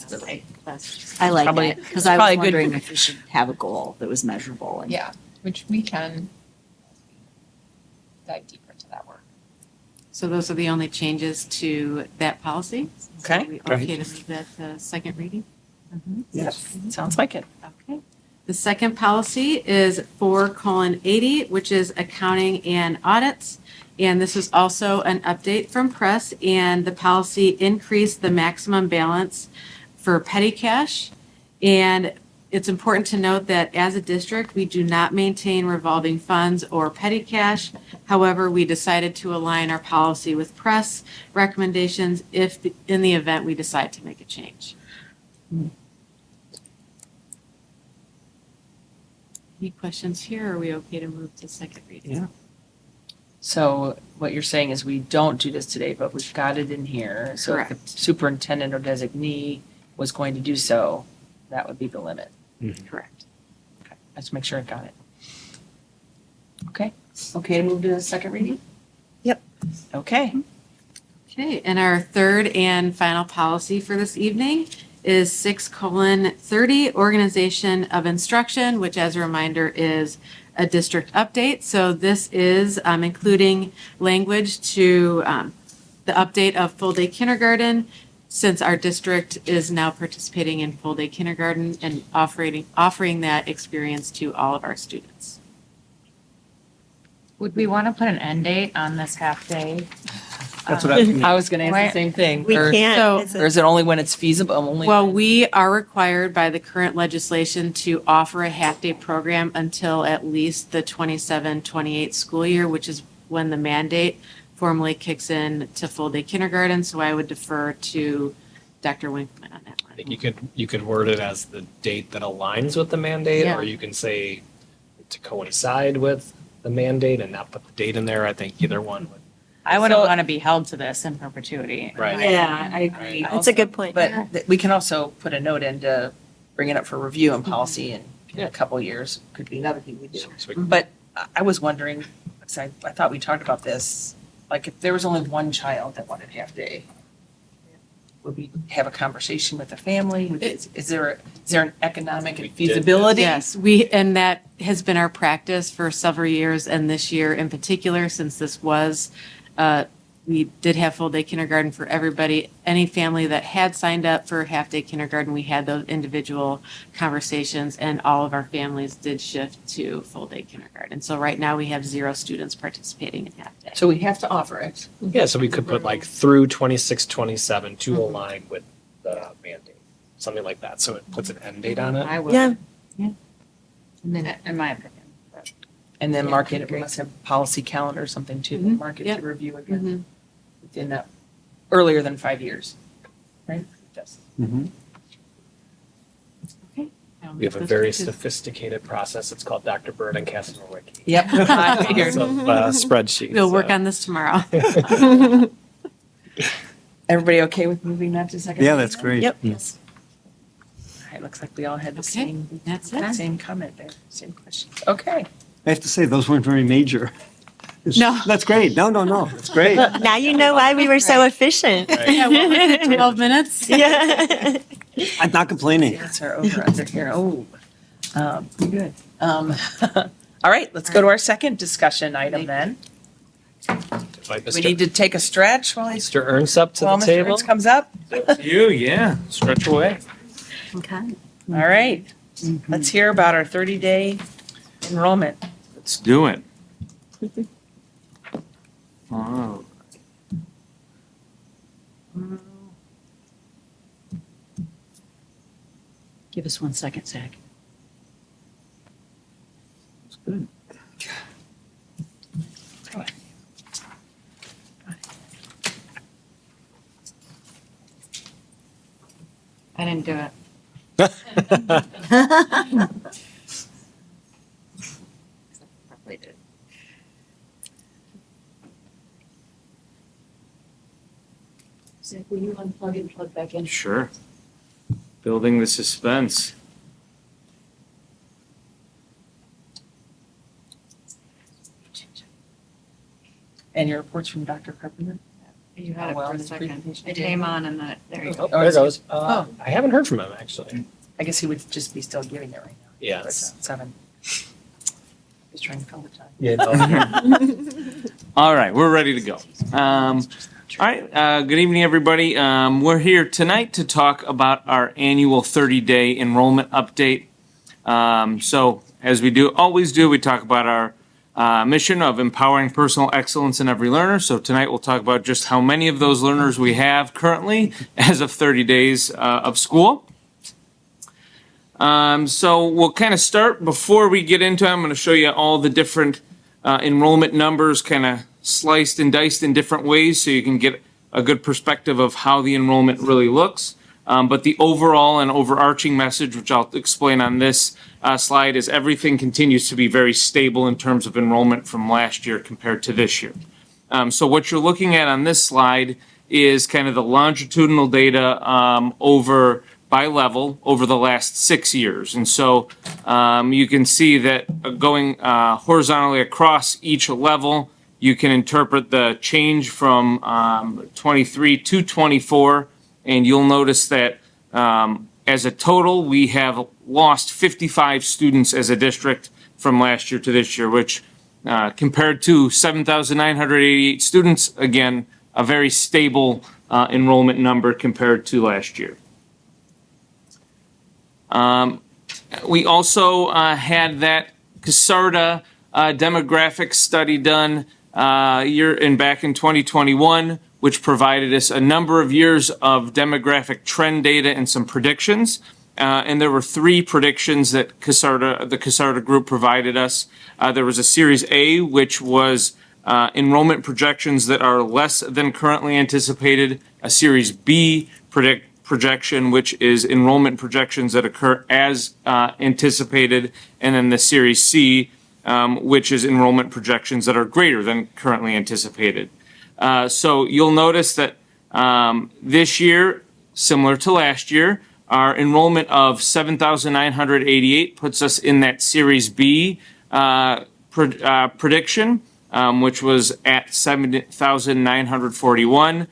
I like Probably- it, because I was probably good. wondering if we should have a goal that was measurable. And Yeah, which we can dive deeper into that work. So those are the only changes to that policy? Okay. So we okay to move that to second reading? yes, sounds like it. Okay. The second policy is 4:80, which is accounting and audits. And this was also an update from press, and the policy increased the maximum balance for petty cash. And it's important to note that as a district, we do not maintain revolving funds or petty cash. However, we decided to align our policy with press recommendations if, in the event we decide to make a change. Any questions here? Or are we okay to move to second reading? Yeah. So what you're saying is we don't do this today, but we've got it in here. So if the Correct. superintendent or designee was going to do so, that would be the limit. Correct. Okay, let's make sure I got it. Okay, okay to move to the second reading? Yep. Okay, Okay, and our third and final policy for this evening is 6:30, organization of instruction, which as a reminder is a district update. So this is including language to the update of full-day kindergarten, since our district is now participating in full-day kindergarten and offering that experience to all of our students. Would we want to put an end date on this half day? That's what I was thinking. I was gonna ask the same thing. We Or- can't. It's Or is it only when it's feasible, only? Well, we are required by the current legislation to offer a half-day program until at least the 27-28 school year, which is when the mandate formally kicks in to full day kindergarten. So I would defer to Dr. Winkman on that I one. think you could word it as the date that aligns with the mandate, Yeah. or you can say to coincide with the mandate and not put the date in there. I think either one would. I wouldn't want to be held to this in perpetuity. Right. Yeah, I agree. That's a good point. But we can also put a note in to bring it up for review and policy in a couple of years. Could be another thing we do. But I was wondering, 'cause I thought we talked about this, like if there was only one child that wanted half day, would we have a conversation with the family? Is there an economic feasibility? Yes, and that has been our practice for several years, and this year in particular, since this was, we did have full day kindergarten for everybody. Any family that had signed up for half day kindergarten, we had those individual conversations, and all of our families did shift to full day kindergarten. So right now we have 0 students participating in half day. So we have to offer it. Yeah, so we could put like through 26, 27 to align with the mandate, something like that. So it puts an end date on it. I would. Yeah. And then, in my opinion. And then Yeah, mark it, we great. must have policy calendar or something too, Mhm, mark it yep. to review again Mhm. within that, earlier than 5 years, right? Yes. We have a very sophisticated process. It's called Dr. Bird and Castle-Wiki. Yep, I figured. Spreadsheets. We'll work on this tomorrow. Everybody okay with moving that to second? Yeah, reading that's then? great. Yep. Yes. All right, looks like we all had the Okay, same, that's it. same comment there, same questions. Okay. I have to say, those weren't very major. No. That's great. No, that's great. Now you know why we were so efficient. Yeah, what was it, 12 minutes? Yeah. I'm not complaining. That's our over under here. Oh, pretty good. All right, let's go to our second discussion item then. Invite We need to take a stretch while he's, Mr. Ernst up to the while Mr. table. Ernst comes up. You, yeah, stretch away. Okay. All right, let's hear about our 30-day enrollment. Let's do it. Oh. Give us 1 second, Zach. That's good. I didn't do it. Probably did. Zach, will you unplug and plug back in? Sure. Building the suspense. And your reports from Dr. Carpenter? You had it Well, for a his second. presentation It did. came on and then, there you Oh, go. there it goes. Oh. I haven't heard from him, actually. I guess he would just be still giving it right now. Yeah. It's 7. Just trying to fill the time. Yeah, no. All right, we're ready to go. All right, good evening, everybody. We're here tonight to talk about our annual 30-day enrollment update. So, as we always do, we talk about our mission of empowering personal excellence in every learner. So tonight we'll talk about just how many of those learners we have currently as of 30 days of school. So we'll kind of start before we get into it. I'm going to show you all the different enrollment numbers kind of sliced and diced in different ways so you can get a good perspective of how the enrollment really looks. But the overall and overarching message, which I'll explain on this slide, is everything continues to be very stable in terms of enrollment from last year compared to this year. So what you're looking at on this slide is kind of the longitudinal data by level over the last 6 years. And so you can see that going horizontally across each level, you can interpret the change from 23 to 24, and you'll notice that as a total, we have lost 55 students as a district from last year to this year, which compared to 7,988 students, again, a very stable enrollment number compared to last year. We also had that CASARDA demographic study done back in 2021, which provided us a number of years of demographic trend data and some predictions. And there were 3 predictions that the CASARDA group provided us. There was a Series A, which was enrollment projections that are less than currently anticipated, a Series B projection, which is enrollment projections that occur as anticipated, and then the Series C, which is enrollment projections that are greater than currently anticipated. So you'll notice that this year, similar to last year, our enrollment of 7,988 puts us in that Series B prediction, which was at 7,941,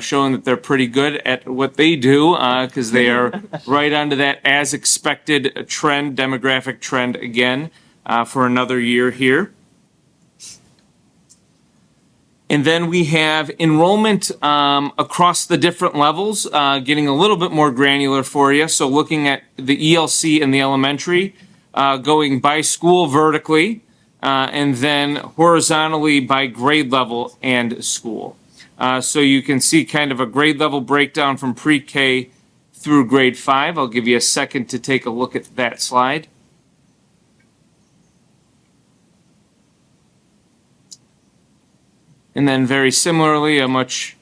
showing that they're pretty good at what they do because they are right onto that as expected trend, demographic trend again for another year here. And then we have enrollment across the different levels, getting a little bit more granular for you. So looking at the ELC and the elementary, going by school vertically, and then horizontally by grade level and school. So you can see kind of a grade level breakdown from pre-K through grade 5. I'll give you a second to take a look at that slide. And then very similarly, a much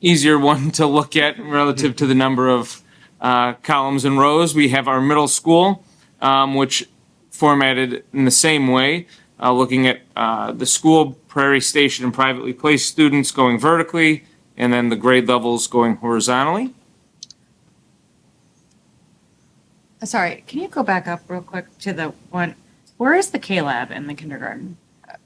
easier one to look at relative to the number of columns and rows. We have our middle school, which formatted in the same way, looking at the school, Prairie Station, and privately placed students going vertically, and then the grade levels going horizontally. Sorry, can you go back up real quick to the one, where is the K-Lab in the kindergarten?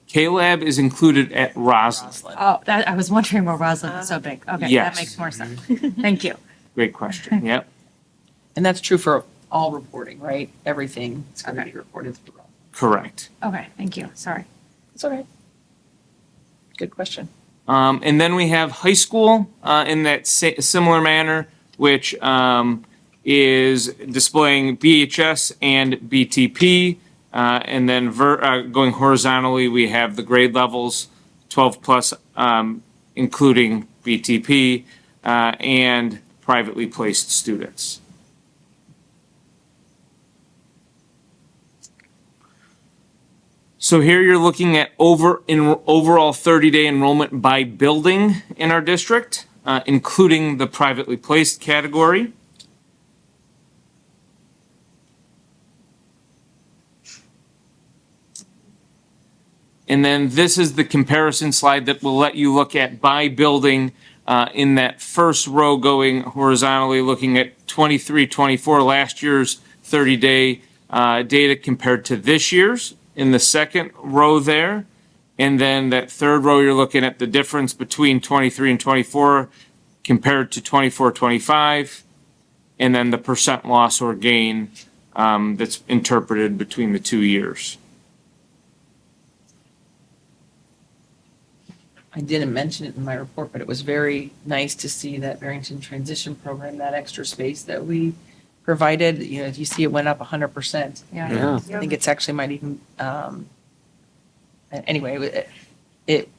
K-Lab is included at Roslyn. Oh, I was wondering where Roslyn is so big. Okay, Yes. that makes more sense. Thank you. Great question, yep. And that's true for all reporting, right? Everything is going to be reported through. Correct. Okay, thank you. Sorry. It's all right. Good question. And then we have high school in that similar manner, which is displaying BHS and BTP. And then going horizontally, we have the grade levels, 12 plus, including BTP, and privately placed students. So here you're looking at overall 30-day enrollment by building in our district, including the privately placed category. And then this is the comparison slide that will let you look at by building in that first row going horizontally, looking at 23-24, last year's 30-day data compared to this year's in the second row there. And then that third row, you're looking at the difference between 23 and 24 compared to 24-25. And then the percent loss or gain that's interpreted between the 2 years. I didn't mention it in my report, but it was very nice to see that Barrington Transition Program, that extra space that we provided. You know, you see it went up 100%. Yeah. I think it's actually might even, anyway, it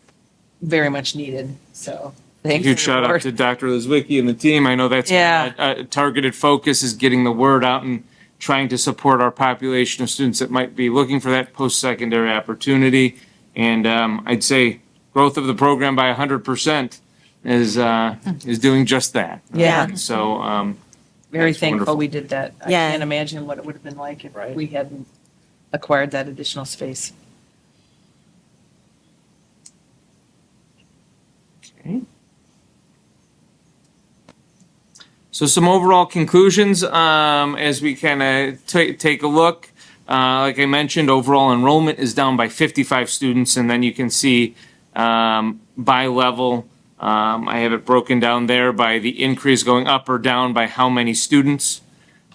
very much needed. So thanks. Huge shout out to Dr. Lizwicki and the team. I know that's a targeted focus is getting the word out and trying to support our population of students that might be looking for that post-secondary opportunity. And I'd say growth of the program by 100% is doing just that. Yeah. So Very that's thankful wonderful. we did that. I Yeah. can't imagine what it would have been like if we hadn't acquired that additional space. Okay. So some overall conclusions as we kind of take a look. Like I mentioned, overall enrollment is down by 55 students, and then you can see by level. I have it broken down there by the increase going up or down by how many students.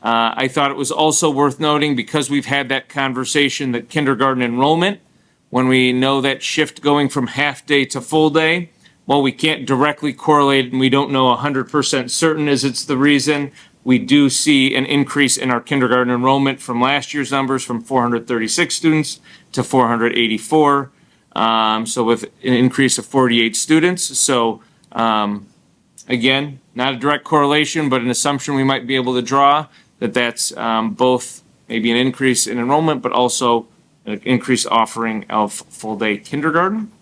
I thought it was also worth noting, because we've had that conversation, that kindergarten enrollment, when we know that shift going from half day to full day, while we can't directly correlate and we don't know 100% certain as it's the reason, we do see an increase in our kindergarten enrollment from last year's numbers from 436 students to 484. So with an increase of 48 students. So again, not a direct correlation, but an assumption we might be able to draw that that's both maybe an increase in enrollment, but also an increased offering of full day kindergarten.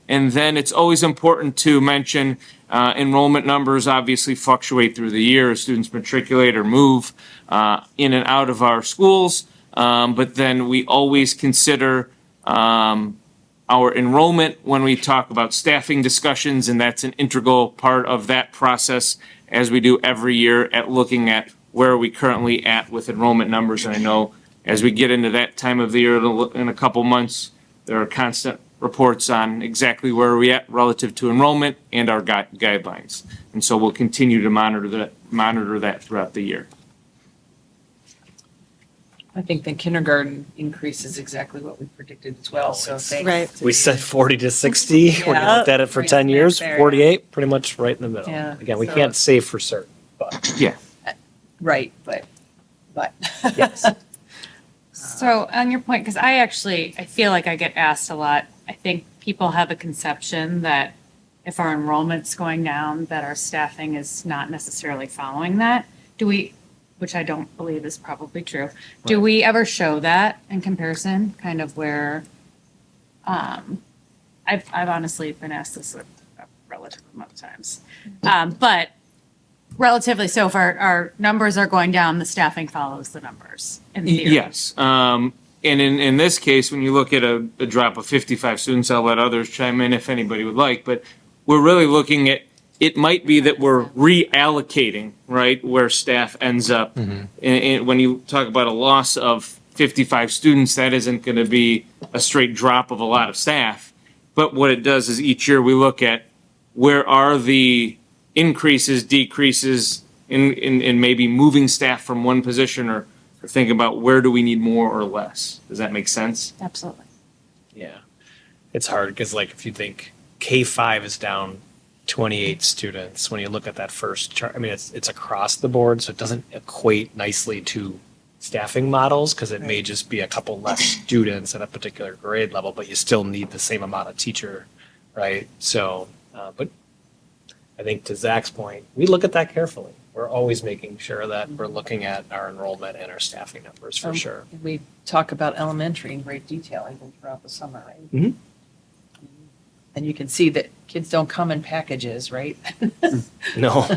And then it's always important to mention enrollment numbers obviously fluctuate through the year as students matriculate or move in and out of our schools. But then we always consider our enrollment when we talk about staffing discussions, and that's an integral part of that process as we do every year at looking at where are we currently at with enrollment numbers. And I know as we get into that time of the year in a couple months, there are constant reports on exactly where are we at relative to enrollment and our guidelines. And so we'll continue to monitor that throughout the year. I think the kindergarten increase is exactly what we predicted as well, so thanks. Right. to We the- said 40 to 60. When you Yeah. looked at it for Right 10 smack years, there, yeah. 48, pretty much right in the middle. Yeah, Again, we so- can't say for certain, but Yeah. Right, but. yes. So on your point, because I feel like I get asked a lot, I think people have a conception that if our enrollment's going down, that our staffing is not necessarily following that. Do we, which I don't believe is probably true. Do we ever show that in comparison, kind of where, I've honestly been asked this a relative amount of times. But relatively, so if our numbers are going down, the staffing follows the numbers in theory. Yes. And in this case, when you look at a drop of 55 students, I'll let others chime in if anybody would like, but we're really looking at, it might be that we're reallocating, right, where staff ends up. And when you talk about a loss of 55 students, that isn't going to be a straight drop of a lot of staff. But what it does is each year we look at where are the increases, decreases in maybe moving staff from one position or think about where do we need more or less. Does that make sense? Absolutely. Yeah. It's hard because like if you think K5 is down 28 students, when you look at that first chart, I mean, it's across the board, so it doesn't equate nicely to staffing models because it may just be a couple less students at a particular grade level, but you still need the same amount of teacher, right? So, but I think to Zach's point, we look at that carefully. We're always making sure that we're looking at our enrollment and our staffing numbers for sure. We talk about elementary in great detail even throughout the summer, right? Mhm. And you can see that kids don't come in packages, right? No.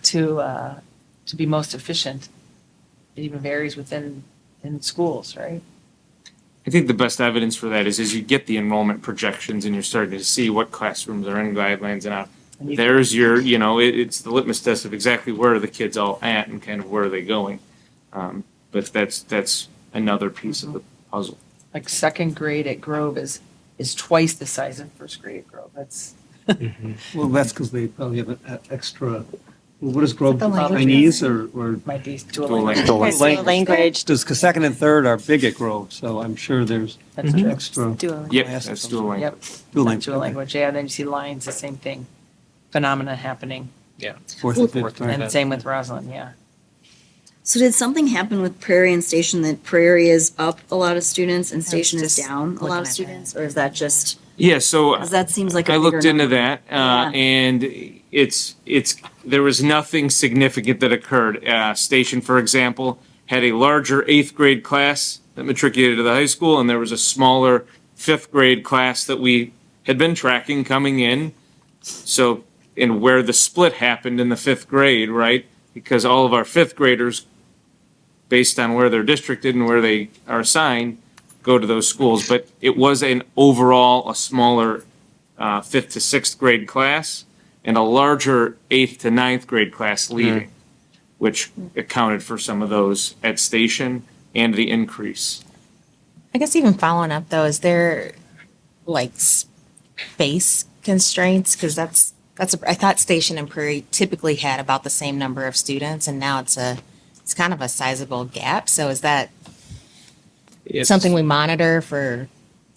To be most efficient. It even varies in schools, right? I think the best evidence for that is as you get the enrollment projections and you're starting to see what classrooms are in guidelines and out. There's your, it's the litmus test of exactly where are the kids all at and kind of where are they going. But that's another piece of the puzzle. Like second grade at Grove is twice the size of first grade at Grove. That's. Well, that's because they probably have an extra, what is Grove, The language Chinese or? Might be Duolingo. Language. Because second and third are big at Grove, so I'm sure there's That's true. extra. Duolingo. Yep, classes that's of some sort. Duolingo. Yep. Duolingo, Dual okay. language, yeah, then you see Lions, the same thing. Phenomena happening. Yeah. Fourth and fifth, right. And same with Roslyn, yeah. So did something happen with Prairie and Station that Prairie is up a lot of students and Station is just down a looking lot at of that. students? Or is that just, Yeah, so. because that seems like a I bigger looked into number. that, Yeah. and it's there was nothing significant that occurred. Station, for example, had a larger 8th grade class that matriculated to the high school, and there was a smaller 5th grade class that we had been tracking coming in. So, and where the split happened in the 5th grade, right? Because all of our 5th graders, based on where they're districted and where they are assigned, go to those schools. But it was an overall a smaller 5th to 6th grade class and a larger 8th to 9th grade class leaving, which accounted for some of those at Station and the increase. I guess even following up though, is there like space constraints? Because I thought Station and Prairie typically had about the same number of students, and now it's kind of a sizable gap. So is that something we monitor for?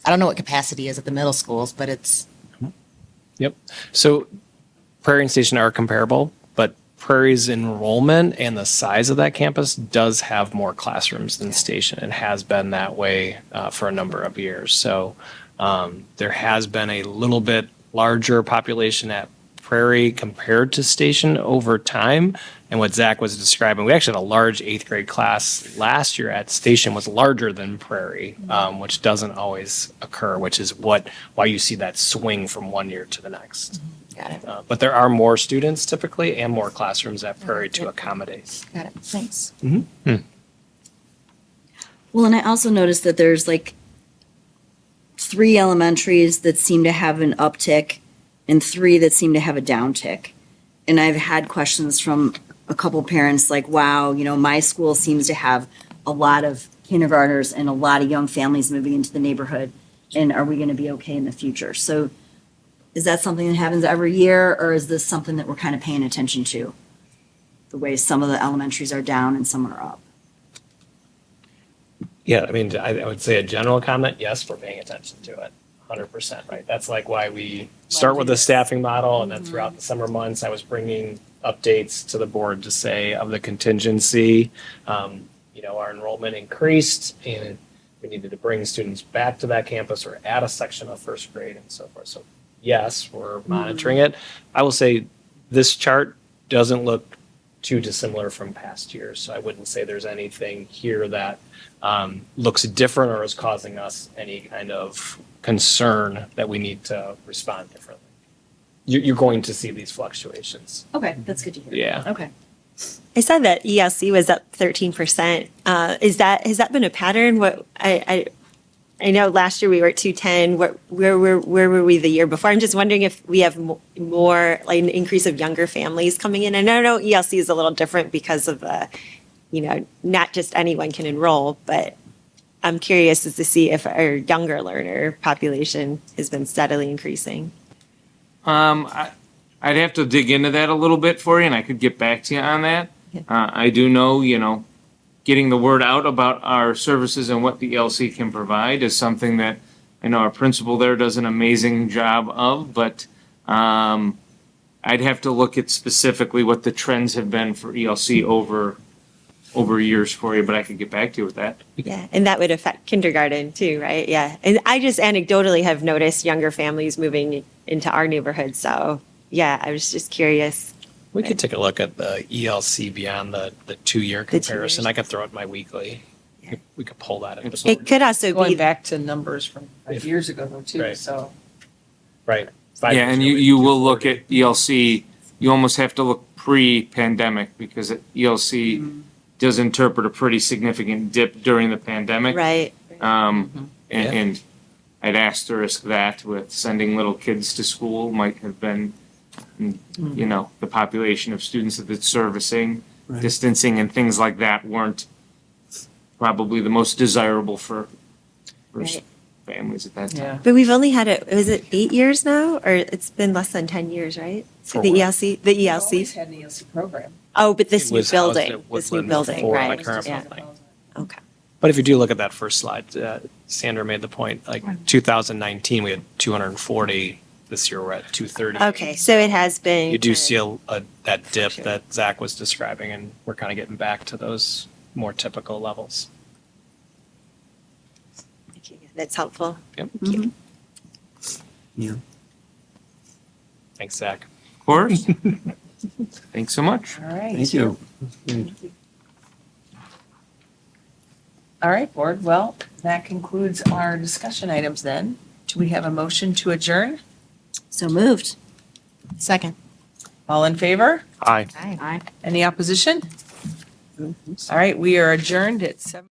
I don't know what capacity is at the middle schools, but it's. Yep. So Prairie and Station are comparable, but Prairie's enrollment and the size of that campus does have more classrooms than Station. It has been that way for a number of years. So there has been a little bit larger population at Prairie compared to Station over time. And what Zach was describing, we actually had a large eighth grade class last year at Station was larger than Prairie, which doesn't always occur, which is why you see that swing from one year to the next. Got it. But there are more students typically and more classrooms at Prairie to accommodate. Got it. Thanks. Well, and I also noticed that there's like 3 elementaries that seem to have an uptick and 3 that seem to have a downtick. And I've had questions from a couple parents like, wow, you know, my school seems to have a lot of kindergartners and a lot of young families moving into the neighborhood. And are we going to be okay in the future? So is that something that happens every year, or is this something that we're kind of paying attention to? The way some of the elementaries are down and some are up. Yeah, I mean, I would say a general comment, yes, we're paying attention to it, 100%, right? That's like why we start with a staffing model, and then throughout the summer months, I was bringing updates to the board to say of the contingency, you know, our enrollment increased, and we needed to bring students back to that campus or add a section of first grade and so forth. So yes, we're monitoring it. I will say this chart doesn't look too dissimilar from past years, so I wouldn't say there's anything here that looks different or is causing us any kind of concern that we need to respond differently. You're going to see these fluctuations. Okay, that's good to hear. Yeah. Okay. I saw that ELC was up 13%. Has that been a pattern? What I know last year we were at 210. Where were we the year before? I'm just wondering if we have more like an increase of younger families coming in. And I know ELC is a little different because of the, you know, not just anyone can enroll, but I'm curious as to see if our younger learner population has been steadily increasing. I'd have to dig into that a little bit for you, and I could get back to you on that. I do know, you know, getting the word out about our services and what the ELC can provide is something that I know our principal there does an amazing job of, but I'd have to look at specifically what the trends have been for ELC over years for you, but I could get back to you with that. Yeah, and that would affect kindergarten too, right? Yeah, and I just anecdotally have noticed younger families moving into our neighborhood. So yeah, I was just curious. We could take a look at the ELC beyond the 2-year comparison. I could throw it in my weekly. We could pull that in. It could also Going be back to numbers from 5 years ago though too, Right. so. Right. Yeah, and you will look at ELC, you almost have to look pre-pandemic because ELC does interpret a pretty significant dip during the pandemic. right. And I'd asterisk that with sending little kids to school might have been, you know, the population of students that it's servicing, Right. distancing and things like that weren't probably the most desirable for Right. families at that time. Yeah. But we've only had it. Was it 8 years now, or it's been less than 10 years, right? For the what? ELC, the We've always ELC. had an ELC program. Oh, but this It new was housed building, at this new Woodland building, before the right? current Yeah. building. Okay. But if you do look at that first slide, Sandra made the point, like 2019, we had 240. This year, we're at 230. Okay, so it has been. You do see that dip that Zach was describing, and we're kind of getting back to those more typical levels. That's helpful. Yep. Thank you. Yeah. Thanks, Zach. Of course. Thanks so much. All right. Thank you. All right, board. Well, that concludes our discussion items then. Do we have a motion to adjourn? So moved. Second. All in favor? Aye. Aye. Any opposition? All right, we are adjourned at 7.